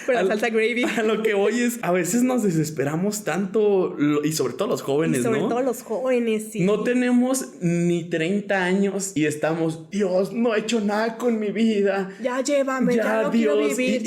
con la salsa gravy. A lo que voy es, a veces nos desesperamos tanto, y sobre todo los jóvenes, ¿no? Sobre todo los jóvenes, sí. No tenemos ni 30 años y estamos, Dios, no he hecho nada con mi vida. Ya llévame, ya no Dios, quiero vivir,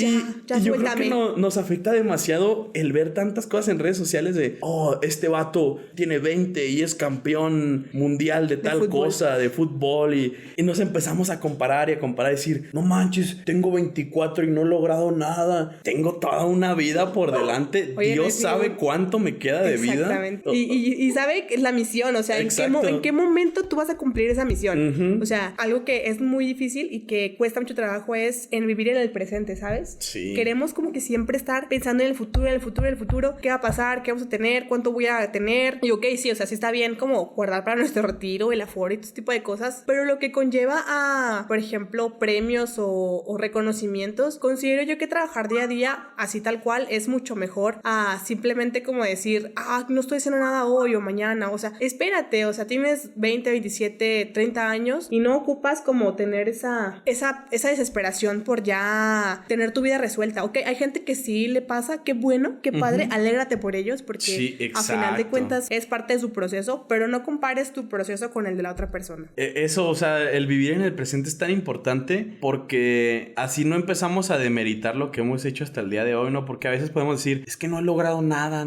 ya yo creo que nos afecta demasiado el ver tantas cosas en redes sociales de, este vato tiene 20 y es campeón mundial de tal fútbol. Cosa, de fútbol, y nos empezamos a comparar y a decir, no manches, tengo 24 y no he logrado nada, tengo toda una vida por delante. Oye, Dios sabe cuánto me queda de vida. Exactamente. Y sabe que es la misión, o sea, ¿en qué momento tú vas a cumplir esa misión? O sea, algo que es muy difícil y que cuesta mucho trabajo es en vivir en el presente, ¿sabes? Sí. Queremos como que siempre estar pensando en el futuro, qué va a pasar, qué vamos a tener, cuánto voy a tener. Y sí, o sea, sí está bien como guardar para nuestro retiro, el aforo y todo ese tipo de cosas, pero lo que conlleva a, por ejemplo, premios o reconocimientos, considero yo que trabajar día a día, así tal cual, es mucho mejor a simplemente como decir, no estoy haciendo nada hoy o mañana, o sea, espérate, o sea, tienes 20, 27, 30 años y no ocupas como tener esa desesperación por ya tener tu vida resuelta. Ok, hay gente que sí le pasa, qué bueno, qué padre, alégrate por ellos porque sí, a final de cuentas es parte de su proceso, pero no compares tu proceso con el de la otra persona. Eso, o sea, el vivir en el presente es tan importante porque así no empezamos a demeritar lo que hemos hecho hasta el día de hoy, ¿no? Porque a veces podemos decir, es que no he logrado nada,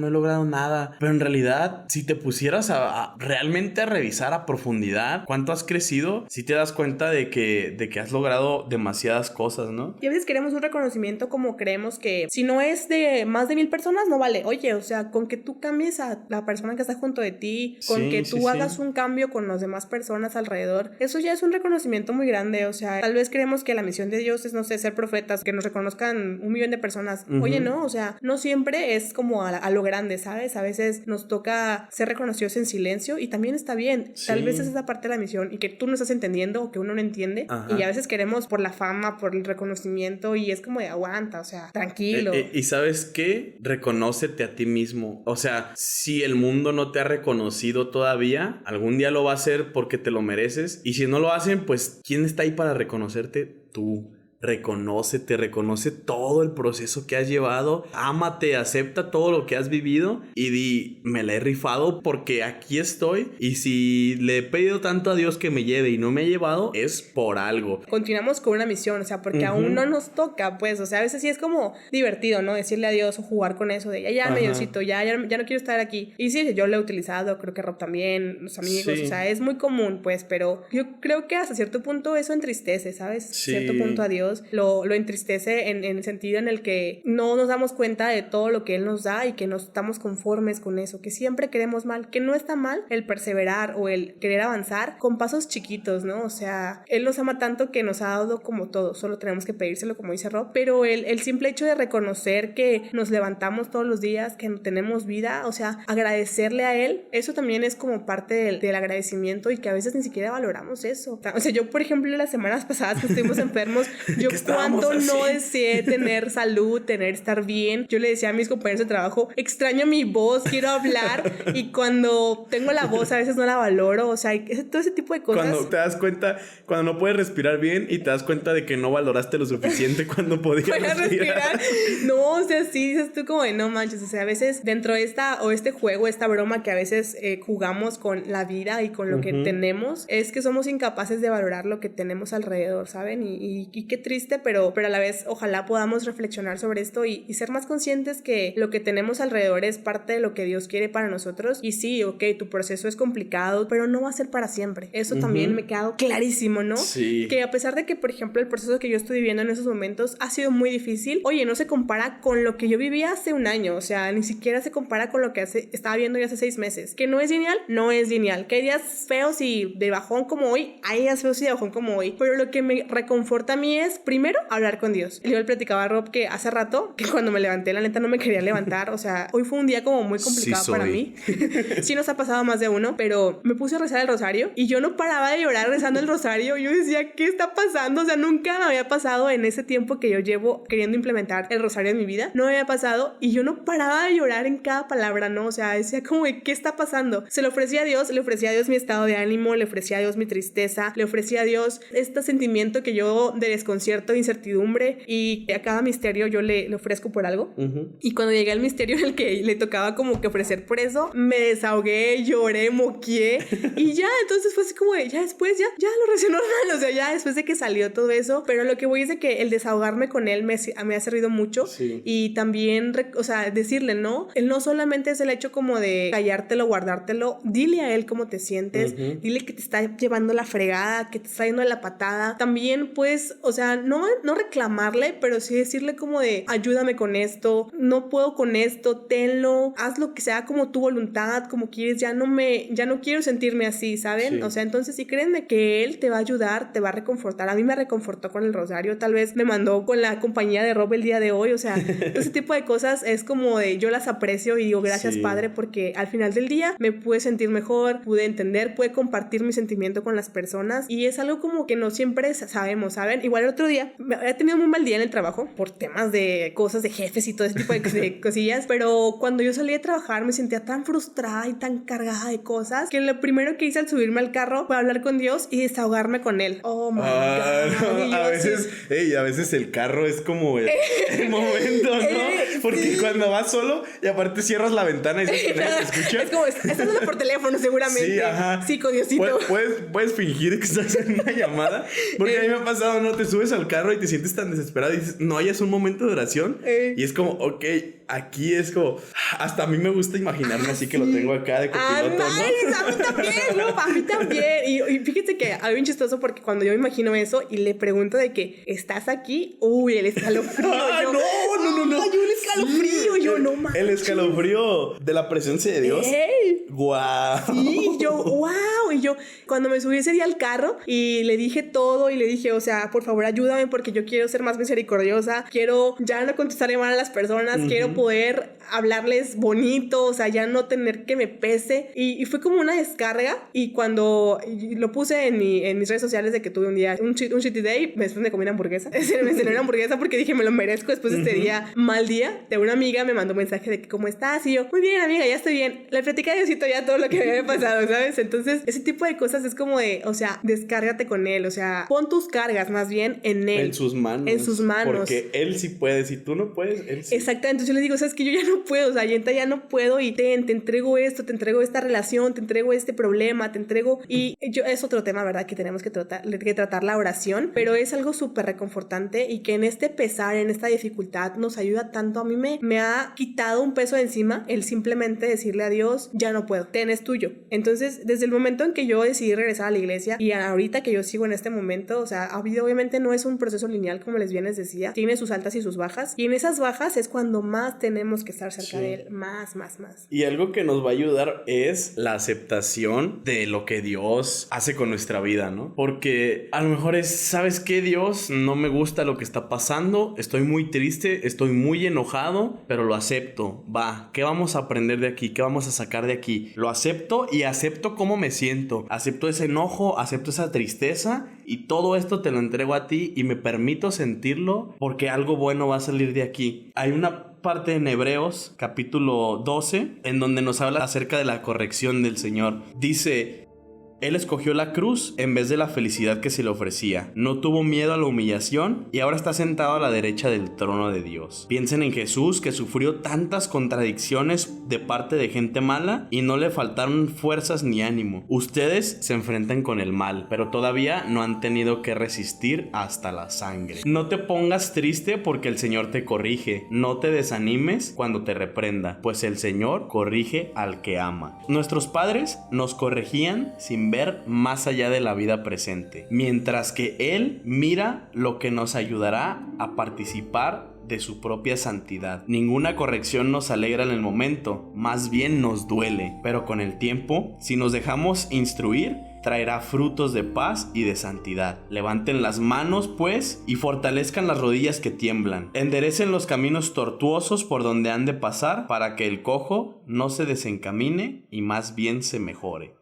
pero en realidad, si te pusieras realmente a revisar a profundidad cuánto has crecido, sí te das cuenta de que has logrado demasiadas cosas, ¿no? Y a veces queremos un reconocimiento como creemos que si no es de más de 1000 personas, no vale. Oye, o sea, con que tú cambies a la persona que está junto de ti, con que tú hagas un cambio con las demás personas alrededor, eso ya es un reconocimiento muy grande. O sea, tal vez creemos que la misión de Dios es, no sé, ser profetas, que nos reconozcan 1 millón de personas. Oye, no, o sea, no siempre es como a lo grande, ¿sabes? A veces nos toca ser reconocidos en silencio y también está bien. Tal vez es esa parte de la misión y que tú no estás entendiendo o que uno no entiende. Y a veces queremos por la fama, por el reconocimiento y es como de aguanta, o sea, tranquilo. ¿Y sabes qué? Reconócete a ti mismo. O sea, si el mundo no te ha reconocido todavía, algún día lo va a hacer porque te lo mereces. Y si no lo hacen, pues, ¿quién está ahí para reconocerte? Tú. Reconócete, reconoce todo el proceso que has llevado, ámate, acepta todo lo que has vivido y di, me la he rifado porque aquí estoy y si le he pedido tanto a Dios que me lleve y no me ha llevado, es por algo. Continuamos con una misión, o sea, porque aún no nos toca, pues, o sea, a veces sí es como divertido, ¿no? Decirle a Dios o jugar con eso de ya, Diosito, ya no quiero estar aquí. Y sí, yo lo he utilizado, creo que Rob también, los amigos, o sea, es muy común, pues, pero yo creo que hasta cierto punto eso entristece, ¿sabes? Cierto punto a Dios lo entristece en el sentido en el que no nos damos cuenta de todo lo que Él nos da y que no estamos conformes con eso, que siempre queremos mal, que no está mal el perseverar o el querer avanzar con pasos chiquitos, ¿no? O sea, Él nos ama tanto que nos ha dado como todo, solo tenemos que pedírselo, como dice Rob, pero el simple hecho de reconocer que nos levantamos todos los días, que tenemos vida, o sea, agradecerle a Él, eso también es como parte del agradecimiento y que a veces ni siquiera valoramos eso. O sea, yo, por ejemplo, las semanas pasadas que estuvimos enfermos, yo cuánto no deseé tener salud, estar bien. Yo le decía a mis compañeros de trabajo, extraño mi voz, quiero hablar, y cuando tengo la voz a veces no la valoro, o sea, todo ese tipo de cosas. Cuando te das cuenta, cuando no puedes respirar bien y te das cuenta de que no valoraste lo suficiente cuando podías respirar. No, o sea, sí, dices tú como de no manches, o sea, a veces dentro de este juego, esta broma que a veces jugamos con la vida y con lo que tenemos, es que somos incapaces de valorar lo que tenemos alrededor, ¿saben? Y qué triste triste, pero a la vez ojalá podamos reflexionar sobre esto y ser más conscientes que lo que tenemos alrededor es parte de lo que Dios quiere para nosotros. Y sí, ok, tu proceso es complicado, pero no va a ser para siempre. Eso también me queda clarísimo, ¿no? Sí. Que a pesar de que, por ejemplo, el proceso que yo estoy viviendo en esos momentos ha sido muy difícil, oye, no se compara con lo que yo vivía hace un año, o sea, ni siquiera se compara con lo que estaba viendo ya hace 6 meses. ¿Que no es lineal? No es lineal. ¿Que hay días feos y de bajón como hoy? Hay días feos y de bajón como hoy. Pero lo que me reconforta a mí es, primero, hablar con Dios. Yo le platicaba a Rob que hace rato, que cuando me levanté, la neta no me quería levantar, o sea, hoy fue un día como muy complicado para mí. Sí nos ha pasado más de uno, pero me puse a rezar el rosario y yo no paraba de llorar rezando el rosario. Yo decía, ¿qué está pasando? O sea, nunca me había pasado en ese tiempo que yo llevo queriendo implementar el rosario en mi vida. No me había pasado y yo no paraba de llorar en cada palabra, ¿no? O sea, decía como, ¿qué está pasando? Se lo ofrecía a Dios, le ofrecía a Dios mi estado de ánimo, le ofrecía a Dios mi tristeza, le ofrecía a Dios este sentimiento que yo de desconcierto, de incertidumbre, y a cada misterio yo le ofrezco por algo. Y cuando llegué al misterio en el que le tocaba como que ofrecer por eso, me desahogué, lloré, moqueé y ya, entonces fue así como de, ya después, ya lo recé normal, o sea, ya después de que salió todo eso, pero lo que voy es de que el desahogarme con él me ha servido mucho. Sí. Y también, o sea, decirle, ¿no? Él no solamente es el hecho como de callártelo, guardártelo, dile a él cómo te sientes, dile que te está llevando la fregada, que te está yendo la patada, también pues, o sea, no reclamarle, pero sí decirle como de, ayúdame con esto, no puedo con esto, tenlo, haz lo que sea como tu voluntad, como quieres, ya no quiero sentirme así, ¿saben? Sí. O sea, entonces sí, créanme que él te va a ayudar, te va a reconfortar. A mí me reconfortó con el rosario, tal vez me mandó con la compañía de Rob el día de hoy, o sea, ese tipo de cosas es como de, yo las aprecio y digo, gracias, sí, Padre, porque al final del día me pude sentir mejor, pude entender, pude compartir mi sentimiento con las personas, y es algo como que no siempre sabemos, ¿saben? Igual el otro día, he tenido un muy mal día en el trabajo por temas de cosas de jefes y todo ese tipo de cosillas, pero cuando yo salí de trabajar me sentía tan frustrada y tan cargada de cosas que lo primero que hice al subirme al carro fue hablar con Dios y desahogarme con él. Oh my God. No, a veces el carro es como el momento, ¿no? Porque cuando vas solo y aparte cierras la ventana y dices, ¿te escuchas? Es como, estás hablando por teléfono seguramente. Sí, ajá. Sí, con Diosito. Puedes fingir que estás en una llamada. Porque a mí me ha pasado, ¿no? Te subes al carro y te sientes tan desesperado y dices, no hayas un momento de oración. Y es como, ok, aquí es como, hasta a mí me gusta imaginarme así que lo tengo acá de copiloto, ¿no? A mí también, ¿no? A mí también. Y fíjate que algo bien chistoso porque cuando yo me imagino eso y le pregunto de que, ¿estás aquí? Uy, el escalofrío. No. Ay, un escalofrío. Sí, yo no mames. El escalofrío de la presencia de Dios. ¡Guau! Sí, yo, wow. Y yo, cuando me subí ese día al carro y le dije todo y le dije, o sea, por favor ayúdame porque yo quiero ser más misericordiosa, quiero ya no contestarle mal a las personas, quiero poder hablarles bonito, o sea, ya no tener que me pese. Y fue como una descarga. Y cuando lo puse en mis redes sociales de que tuve un día, un shitty day, después me comí una hamburguesa. Me cené una hamburguesa porque dije, me lo merezco después de este día, mal día. De una amiga me mandó un mensaje de que, ¿cómo estás? Y yo, muy bien, amiga, ya estoy bien. Le platicé a Diosito ya todo lo que me había pasado, ¿sabes? Entonces, ese tipo de cosas es como de, o sea, descárgate con él, o sea, pon tus cargas más bien en él. En sus manos. En sus manos. Porque él sí puede, si tú no puedes, él sí. Exactamente, entonces yo le digo, sabes que yo ya no puedo, o sea, ya no puedo y te entrego esto, te entrego esta relación, te entrego este problema, te entrego, y es otro tema, ¿verdad? Que tenemos que tratar la oración, pero es algo súper reconfortante y que en este pesar, en esta dificultad nos ayuda tanto. A mí me ha quitado un peso de encima el simplemente decirle a Dios, ya no puedo, ten, es tuyo. Entonces, desde el momento en que yo decidí regresar a la iglesia y ahorita que yo sigo en este momento, o sea, ha habido, obviamente no es un proceso lineal como les bien les decía, tiene sus altas y sus bajas, y en esas bajas es cuando más tenemos que estar cerca de él, más. Y algo que nos va a ayudar es la aceptación de lo que Dios hace con nuestra vida, ¿no? Porque a lo mejor es, ¿sabes qué, Dios? No me gusta lo que está pasando, estoy muy triste, estoy muy enojado, pero lo acepto. Va, ¿qué vamos a aprender de aquí? ¿Qué vamos a sacar de aquí? Lo acepto y acepto cómo me siento, acepto ese enojo, acepto esa tristeza, y todo esto te lo entrego a ti y me permito sentirlo porque algo bueno va a salir de aquí. Hay una parte en Hebreos capítulo 12 en donde nos habla acerca de la corrección del Señor. Dice: Él escogió la cruz en vez de la felicidad que se le ofrecía. No tuvo miedo a la humillación y ahora está sentado a la derecha del trono de Dios. Piensen en Jesús, que sufrió tantas contradicciones de parte de gente mala y no le faltaron fuerzas ni ánimo. Ustedes se enfrentan con el mal, pero todavía no han tenido que resistir hasta la sangre. No te pongas triste porque el Señor te corrige. No te desanimes cuando te reprenda, pues el Señor corrige al que ama. Nuestros padres nos corregían sin ver más allá de la vida presente, mientras que Él mira lo que nos ayudará a participar de su propia santidad. Ninguna corrección nos alegra en el momento, más bien nos duele, pero con el tiempo, si nos dejamos instruir, traerá frutos de paz y de santidad. Levanten las manos, pues, y fortalezcan las rodillas que tiemblan. Enderecen los caminos tortuosos por donde han de pasar, para que el cojo no se desencamine y más bien se mejore.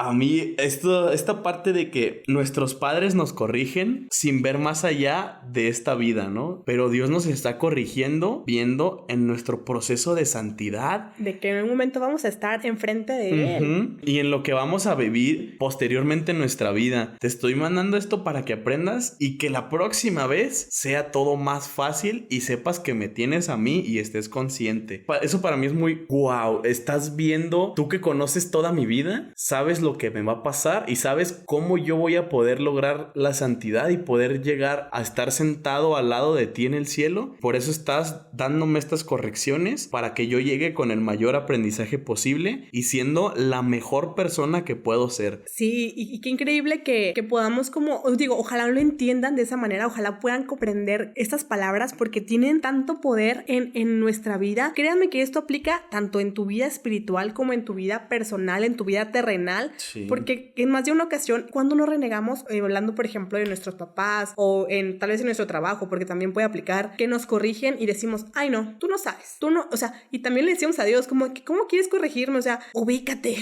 A mí, esta parte de que nuestros padres nos corrigen sin ver más allá de esta vida, ¿no? Pero Dios nos está corrigiendo viendo en nuestro proceso de santidad. De que en un momento vamos a estar enfrente de Él. Y en lo que vamos a vivir posteriormente en nuestra vida. Te estoy mandando esto para que aprendas y que la próxima vez sea todo más fácil y sepas que me tienes a mí y estés consciente. Eso para mí es muy wow. Estás viendo, tú que conoces toda mi vida, sabes lo que me va a pasar y sabes cómo yo voy a poder lograr la santidad y poder llegar a estar sentado al lado de ti en el cielo. Por eso estás dándome estas correcciones para que yo llegue con el mayor aprendizaje posible y siendo la mejor persona que puedo ser. Sí, y qué increíble que podamos como, os digo, ojalá lo entiendan de esa manera, ojalá puedan comprender estas palabras porque tienen tanto poder en nuestra vida. Créanme que esto aplica tanto en tu vida espiritual como en tu vida personal, en tu vida terrenal. Sí. Porque en más de una ocasión, cuando nos renegamos, hablando por ejemplo de nuestros papás o tal vez en nuestro trabajo, porque también puede aplicar, que nos corrigen y decimos, ay no, tú no sabes, tú no, o sea, y también le decimos a Dios, como que, ¿cómo quieres corregirme? O sea, ubícate,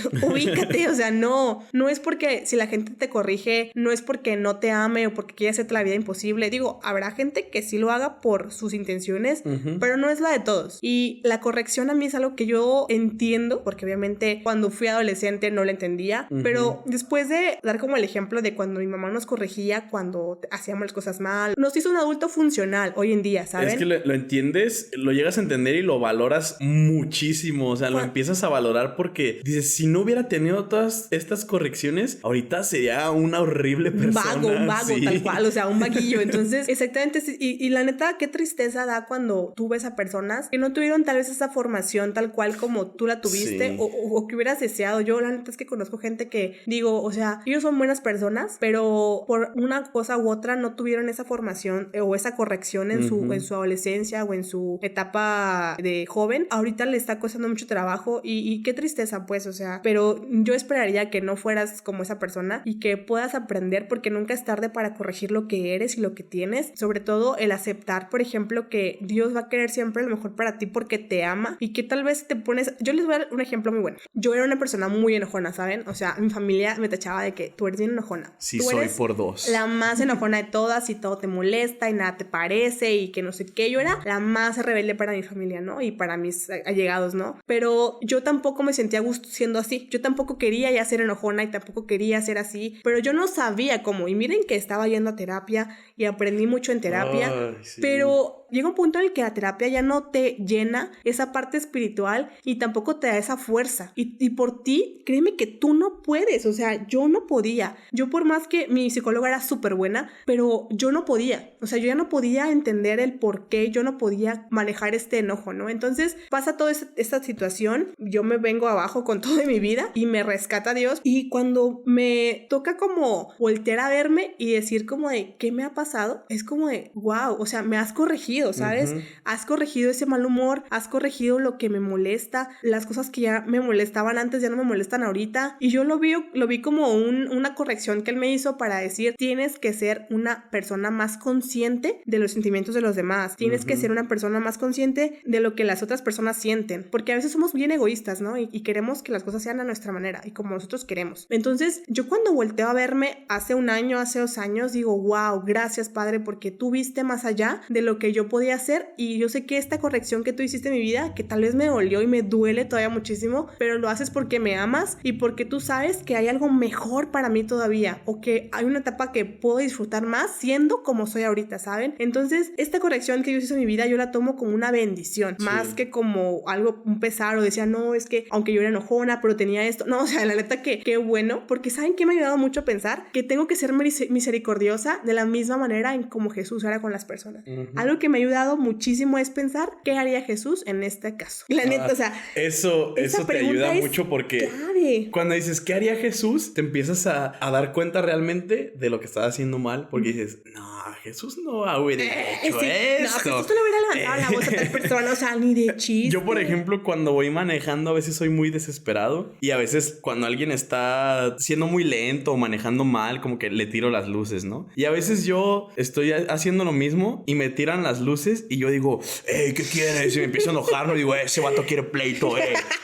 o sea, no es porque si la gente te corrige, no es porque no te ame o porque quiere hacerte la vida imposible. Digo, habrá gente que sí lo haga por sus intenciones, pero no es la de todos. Y la corrección a mí es algo que yo entiendo, porque obviamente cuando fui adolescente no la entendía, pero después de dar como el ejemplo de cuando mi mamá nos corregía cuando hacíamos las cosas mal, nos hizo un adulto funcional hoy en día, ¿saben? Es que lo entiendes, lo llegas a entender y lo valoras muchísimo, o sea, lo empiezas a valorar porque dices, si no hubiera tenido todas estas correcciones, ahorita sería una horrible persona. Un vago, sí. Tal cual, o sea, un vaguillo. Entonces, exactamente, y la neta, qué tristeza da cuando tú ves a personas que no tuvieron tal vez esa formación tal cual como tú la tuviste, sí. o que hubieras deseado. Yo la neta es que conozco gente que digo, o sea, ellos son buenas personas, pero por una cosa u otra no tuvieron esa formación o esa corrección en su adolescencia o en su etapa de joven. Ahorita le está costando mucho trabajo y qué tristeza, pues, o sea, pero yo esperaría que no fueras como esa persona y que puedas aprender, porque nunca es tarde para corregir lo que eres y lo que tienes, sobre todo el aceptar, por ejemplo, que Dios va a querer siempre lo mejor para ti porque te ama y que tal vez te pones, yo les voy a dar un ejemplo muy bueno. Yo era una persona muy enojona, ¿saben? O sea, mi familia me tachaba de que tú eres bien enojona. Sí, tú soy por dos. La más enojona de todas y todo te molesta y nada te parece y que no sé qué. Yo era la más rebelde para mi familia, ¿no? Y para mis allegados, ¿no? Pero yo tampoco me sentía a gusto siendo así. Yo tampoco quería ya ser enojona y tampoco quería ser así, pero yo no sabía cómo. Y miren que estaba yendo a terapia y aprendí mucho en terapia, sí. Pero llega un punto en el que la terapia ya no te llena esa parte espiritual y tampoco te da esa fuerza. Y por ti, créeme que tú no puedes. O sea, yo no podía. Yo por más que mi psicóloga era súper buena, pero yo no podía. O sea, yo ya no podía entender el por qué. Yo no podía manejar este enojo, ¿no? Entonces pasa toda esta situación. Yo me vengo abajo con toda mi vida y me rescata Dios. Y cuando me toca como voltear a verme y decir como de, ¿qué me ha pasado? Es como de, wow, o sea, me has corregido, ¿sabes? Has corregido ese mal humor, has corregido lo que me molesta, las cosas que ya me molestaban antes ya no me molestan ahorita. Y yo lo vi como una corrección que él me hizo para decir, tienes que ser una persona más consciente de los sentimientos de los demás, tienes que ser una persona más consciente de lo que las otras personas sienten, porque a veces somos bien egoístas, ¿no? Y queremos que las cosas sean a nuestra manera y como nosotros queremos. Entonces, yo cuando volteo a verme hace un año, hace 2 años, digo, wow, gracias, Padre, porque tú viste más allá de lo que yo yo podía hacer, y yo sé que esta corrección que tú hiciste en mi vida, que tal vez me dolió y me duele todavía muchísimo, pero lo haces porque me amas y porque tú sabes que hay algo mejor para mí todavía, o que hay una etapa que puedo disfrutar más siendo como soy ahorita, ¿saben? Entonces, esta corrección que Dios hizo en mi vida, yo la tomo como una bendición, más que como algo, un pesar, o decía, no, es que aunque yo era enojona, pero tenía esto, no, o sea, la neta que qué bueno, porque ¿saben qué me ha ayudado mucho a pensar? Que tengo que ser misericordiosa de la misma manera en como Jesús era con las personas. Algo que me ha ayudado muchísimo es pensar qué haría Jesús en este caso. La neta, o sea, eso te ayuda mucho porque clave. Cuando dices ¿qué haría Jesús? Te empiezas a dar cuenta realmente de lo que estás haciendo mal, porque dices, no, Jesús no hubiera hecho esto. No, Jesús no hubiera levantado la voz a tal persona, o sea, ni de chiste. Yo, por ejemplo, cuando voy manejando, a veces soy muy desesperado, y a veces cuando alguien está siendo muy lento o manejando mal, como que le tiro las luces, ¿no? Y a veces yo estoy haciendo lo mismo y me tiran las luces y yo digo, ¿qué quieres? Y me empiezo a enojar, y digo, ese vato quiere pleito,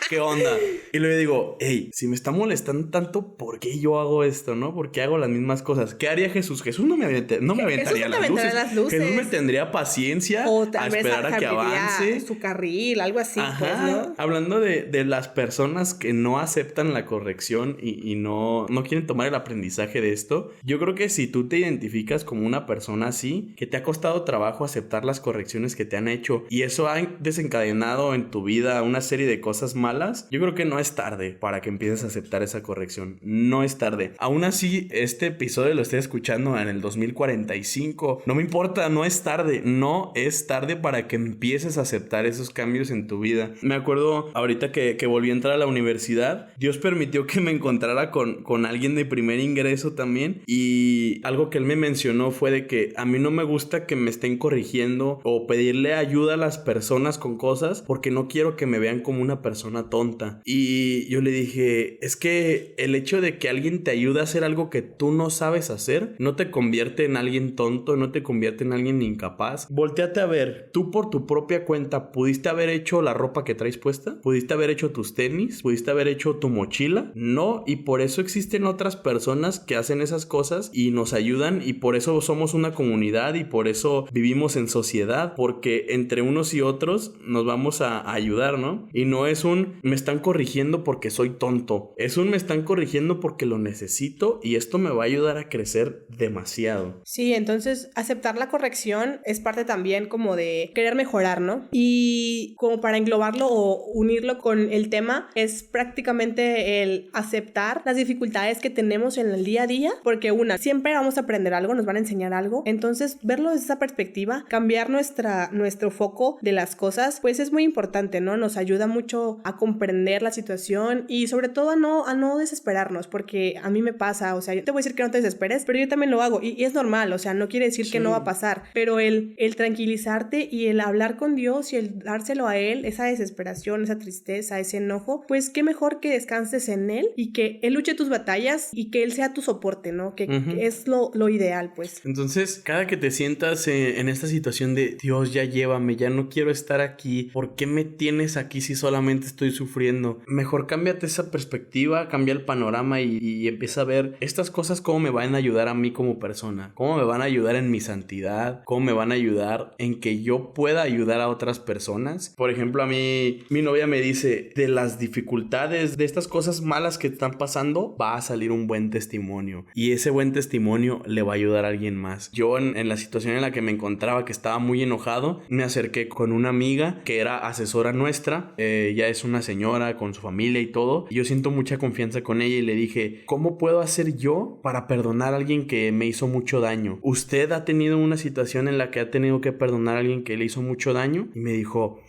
¿qué onda? Y luego digo, si me está molestando tanto, ¿por qué yo hago esto, no? ¿Por qué hago las mismas cosas? ¿Qué haría Jesús? Jesús no me aventaría las luces. Jesús me tendría paciencia a esperar a que avance su carril, algo así. Ajá. Pues, ¿no? Hablando de las personas que no aceptan la corrección y no quieren tomar el aprendizaje de esto, yo creo que si tú te identificas como una persona así, que te ha costado trabajo aceptar las correcciones que te han hecho y eso ha desencadenado en tu vida una serie de cosas malas, yo creo que no es tarde para que empieces a aceptar esa corrección. No es tarde. Aún así, este episodio lo estoy escuchando en el 2045. No me importa, no es tarde. No es tarde para que empieces a aceptar esos cambios en tu vida. Me acuerdo ahorita que volví a entrar a la universidad, Dios permitió que me encontrara con alguien de primer ingreso también, y algo que él me mencionó fue de que a mí no me gusta que me estén corrigiendo o pedirle ayuda a las personas con cosas porque no quiero que me vean como una persona tonta. Y yo le dije, es que el hecho de que alguien te ayude a hacer algo que tú no sabes hacer no te convierte en alguien tonto, no te convierte en alguien incapaz. Voltéate a ver, tú por tu propia cuenta pudiste haber hecho la ropa que traes puesta, pudiste haber hecho tus tenis, pudiste haber hecho tu mochila, no, y por eso existen otras personas que hacen esas cosas y nos ayudan, y por eso somos una comunidad y por eso vivimos en sociedad, porque entre unos y otros nos vamos a ayudar, ¿no? Y no es me están corrigiendo porque soy tonto, es me están corrigiendo porque lo necesito y esto me va a ayudar a crecer demasiado. Sí, entonces aceptar la corrección es parte también como de querer mejorar, ¿no? Y como para englobarlo o unirlo con el tema, es prácticamente el aceptar las dificultades que tenemos en el día a día, porque siempre vamos a aprender algo, nos van a enseñar algo, entonces verlo desde esa perspectiva, cambiar nuestro foco de las cosas, pues es muy importante, ¿no? Nos ayuda mucho a comprender la situación y sobre todo a no desesperarnos, porque a mí me pasa, o sea, yo te voy a decir que no te desesperes, pero yo también lo hago y es normal, o sea, no quiere decir que no va a pasar, pero el tranquilizarte y el hablar con Dios y el dárselo a Él, esa desesperación, esa tristeza, ese enojo, pues qué mejor que descanses en Él y que Él luche tus batallas y que Él sea tu soporte, ¿no? Que es lo ideal, pues. Entonces, cada que te sientas en esta situación de Dios, ya llévame, ya no quiero estar aquí, ¿por qué me tienes aquí si solamente estoy sufriendo? Mejor cámbiate esa perspectiva, cambia el panorama y empieza a ver estas cosas cómo me van a ayudar a mí como persona, cómo me van a ayudar en mi santidad, cómo me van a ayudar en que yo pueda ayudar a otras personas. Por ejemplo, a mí, mi novia me dice, de las dificultades, de estas cosas malas que están pasando, va a salir un buen testimonio y ese buen testimonio le va a ayudar a alguien más. Yo en la situación en la que me encontraba, que estaba muy enojado, me acerqué con una amiga que era asesora nuestra, ella es una señora con su familia y todo, y yo siento mucha confianza con ella y le dije, ¿cómo puedo hacer yo para perdonar a alguien que me hizo mucho daño? ¿Usted ha tenido una situación en la que ha tenido que perdonar a alguien que le hizo mucho daño? Y me dijo,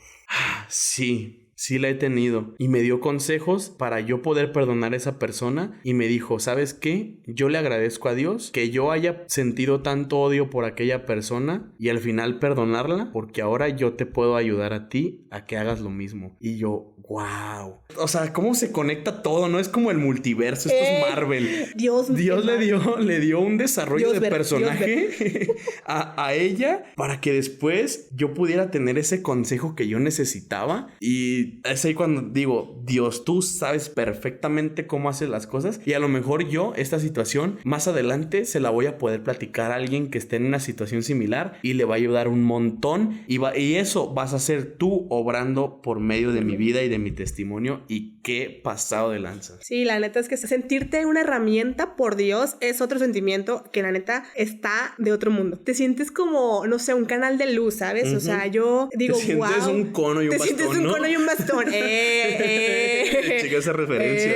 sí la he tenido, y me dio consejos para yo poder perdonar a esa persona y me dijo, ¿sabes qué? Yo le agradezco a Dios que yo haya sentido tanto odio por aquella persona y al final perdonarla, porque ahora yo te puedo ayudar a ti a que hagas lo mismo. Y yo, wow. O sea, cómo se conecta todo, ¿no? Es como el multiverso, esto es Marvel. Dios le dio un desarrollo de personaje a ella para que después yo pudiera tener ese consejo que yo necesitaba y Y es ahí cuando digo, Dios, tú sabes perfectamente cómo haces las cosas, y a lo mejor yo esta situación más adelante se la voy a poder platicar a alguien que esté en una situación similar y le va a ayudar un montón, y eso vas a ser tú obrando por medio de mi vida y de mi testimonio. Y qué pasado de lanza. Sí, la neta es que sentirte una herramienta por Dios es otro sentimiento que la neta está de otro mundo. Te sientes como, no sé, un canal de luz, ¿sabes? O sea, yo digo, te sientes un cono y un bastón, te sientes un cono y un bastón. Chica, esa referencia.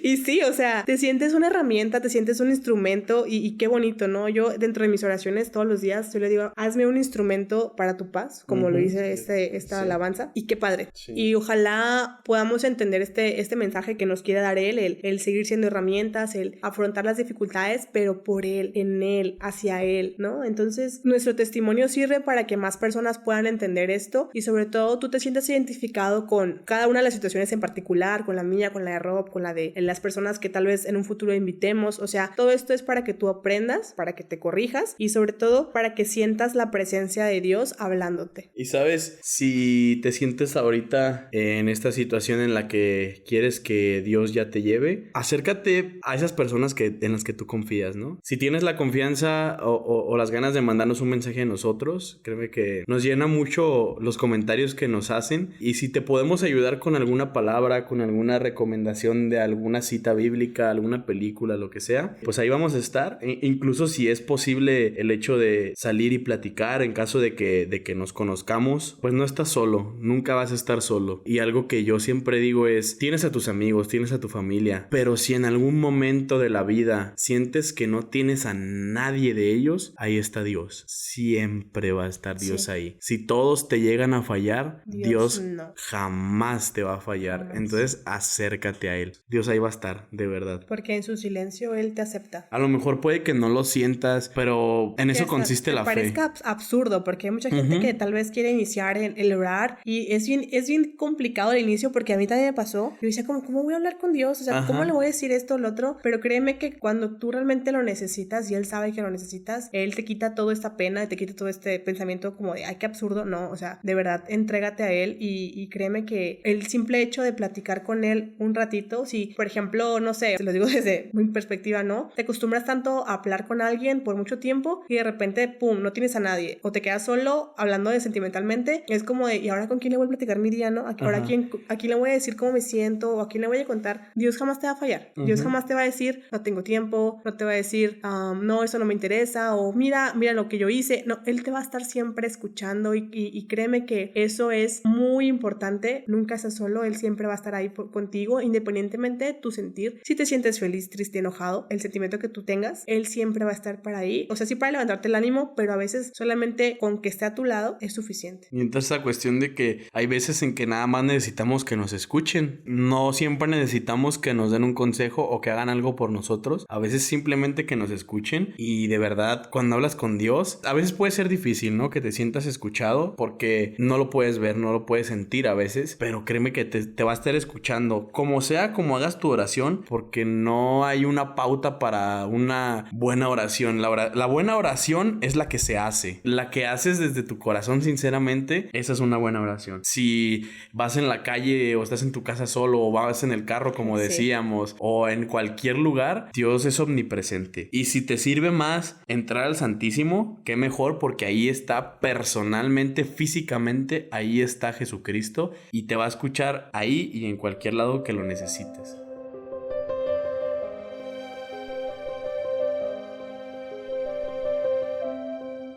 Y sí, o sea, te sientes una herramienta, te sientes un instrumento, y qué bonito, ¿no? Yo dentro de mis oraciones todos los días yo le digo, hazme un instrumento para tu paz, como lo dice esta alabanza, y qué padre. Sí. Y ojalá podamos entender este mensaje que nos quiere dar él, el seguir siendo herramientas, el afrontar las dificultades, pero por él, en él, hacia él, ¿no? Entonces, nuestro testimonio sirve para que más personas puedan entender esto, y sobre todo tú te sientas identificado con cada una de las situaciones en particular, con la mía, con la de Rob, con la de las personas que tal vez en un futuro invitemos. O sea, todo esto es para que tú aprendas, para que te corrijas, y sobre todo para que sientas la presencia de Dios hablándote. Y sabes, si te sientes ahorita en esta situación en la que quieres que Dios ya te lleve, acércate a esas personas en las que tú confías, ¿no? Si tienes la confianza o las ganas de mandarnos un mensaje a nosotros, créeme que nos llena mucho los comentarios que nos hacen, y si te podemos ayudar con alguna palabra, con alguna recomendación de alguna cita bíblica, alguna película, lo que sea, pues ahí vamos a estar. Incluso si es posible el hecho de salir y platicar en caso de que nos conozcamos, pues no estás solo, nunca vas a estar solo. Y algo que yo siempre digo es, tienes a tus amigos, tienes a tu familia, pero si en algún momento de la vida sientes que no tienes a nadie de ellos, ahí está Dios. Siempre va a estar Dios ahí. Si todos te llegan a fallar, Dios no. Jamás te va a fallar. Jamás. Entonces acércate a Él. Dios ahí va a estar, de verdad. Porque en su silencio Él te acepta. A lo mejor puede que no lo sientas, pero en eso consiste la fe. Parezca absurdo, porque hay mucha gente que tal vez quiere iniciar el orar, y es bien complicado al inicio, porque a mí también me pasó. Yo decía, ¿cómo voy a hablar con Dios? O sea, ¿cómo le voy a decir esto o lo otro? Pero créeme que cuando tú realmente lo necesitas y Él sabe que lo necesitas, Él te quita toda esta pena, te quita todo este pensamiento como de, ay, qué absurdo. No, o sea, de verdad, entrégate a Él, y créeme que el simple hecho de platicar con Él un ratito, si, por ejemplo, no sé, te lo digo desde mi perspectiva, ¿no? Te acostumbras tanto a hablar con alguien por mucho tiempo y de repente, pum, no tienes a nadie, o te quedas solo hablando de sentimentalmente, es como de, ¿y ahora con quién le voy a platicar mi día, no? Ahora a quién le voy a decir cómo me siento, o a quién le voy a contar. Dios jamás te va a fallar. Dios jamás te va a decir, no tengo tiempo, no te va a decir, no, eso no me interesa, o mira lo que yo hice. No, Él te va a estar siempre escuchando, y créeme que eso es muy importante. Nunca estás solo, Él siempre va a estar ahí contigo, independientemente de tu sentir. Si te sientes feliz, triste, enojado, el sentimiento que tú tengas, Él siempre va a estar para ahí. O sea, sí, para levantarte el ánimo, pero a veces solamente con que esté a tu lado es suficiente. Y entonces esa cuestión de que hay veces en que nada más necesitamos que nos escuchen. No siempre necesitamos que nos den un consejo o que hagan algo por nosotros. A veces simplemente que nos escuchen. Y de verdad, cuando hablas con Dios, a veces puede ser difícil, ¿no? Que te sientas escuchado, porque no lo puedes ver, no lo puedes sentir a veces, pero créeme que te va a estar escuchando, como sea, como hagas tu oración, porque no hay una pauta para una buena oración. La buena oración es la que se hace, la que haces desde tu corazón sinceramente. Esa es una buena oración. Si vas en la calle o estás en tu casa solo, o vas en el carro, como decíamos, o en cualquier lugar, Dios es omnipresente. Y si te sirve más entrar al Santísimo, qué mejor, porque ahí está personalmente, físicamente, ahí está Jesucristo, y te va a escuchar ahí y en cualquier lado que lo necesites.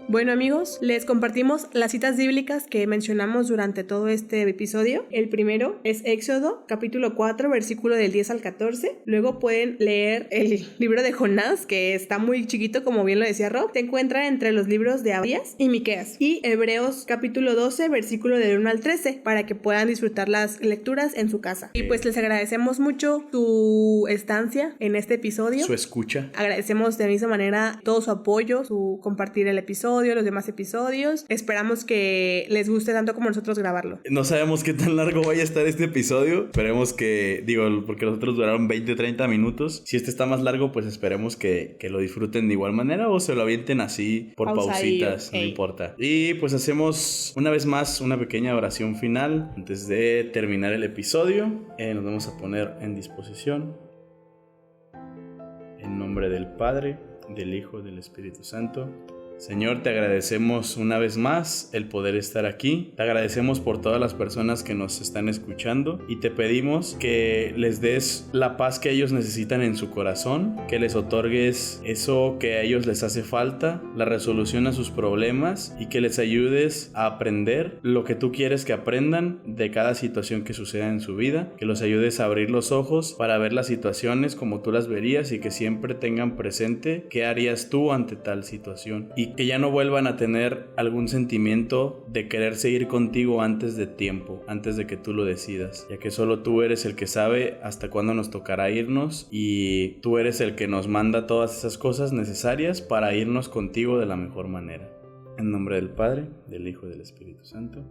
Bueno, amigos, les compartimos las citas bíblicas que mencionamos durante todo este episodio. El primero es Éxodo, capítulo 4, versículo del 10 al 14. Luego pueden leer el libro de Jonás, que está muy chiquito, como bien lo decía Rob. Se encuentra entre los libros de Abdías y Miqueas. Y Hebreos, capítulo 12, versículo del 1 al 13, para que puedan disfrutar las lecturas en su casa. Y pues les agradecemos mucho su estancia en este episodio. Su escucha. Agradecemos de la misma manera todo su apoyo, su compartir el episodio, episodio, los demás episodios. Esperamos que les guste tanto como nosotros grabarlo. No sabemos qué tan largo vaya a estar este episodio. Esperemos que, porque los otros duraron 20-30 minutos. Si este está más largo, pues esperemos que lo disfruten de igual manera o se lo avienten así por pausitas, no importa. Y pues hacemos una vez más una pequeña oración final antes de terminar el episodio. Nos vamos a poner en disposición. En nombre del Padre, del Hijo, del Espíritu Santo. Señor, te agradecemos una vez más el poder estar aquí. Te agradecemos por todas las personas que nos están escuchando y te pedimos que les des la paz que ellos necesitan en su corazón, que les otorgues eso que a ellos les hace falta, la resolución a sus problemas y que les ayudes a aprender lo que tú quieres que aprendan de cada situación que suceda en su vida, que los ayudes a abrir los ojos para ver las situaciones como tú las verías y que siempre tengan presente qué harías tú ante tal situación. Y que ya no vuelvan a tener algún sentimiento de querer seguir contigo antes de tiempo, antes de que tú lo decidas, ya que solo tú eres el que sabe hasta cuándo nos tocará irnos y tú eres el que nos manda todas esas cosas necesarias para irnos contigo de la mejor manera. En nombre del Padre, del Hijo y del Espíritu Santo.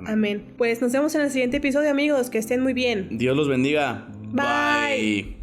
Amén. Pues nos vemos en el siguiente episodio, amigos. Que estén muy bien. Dios los bendiga. Bye.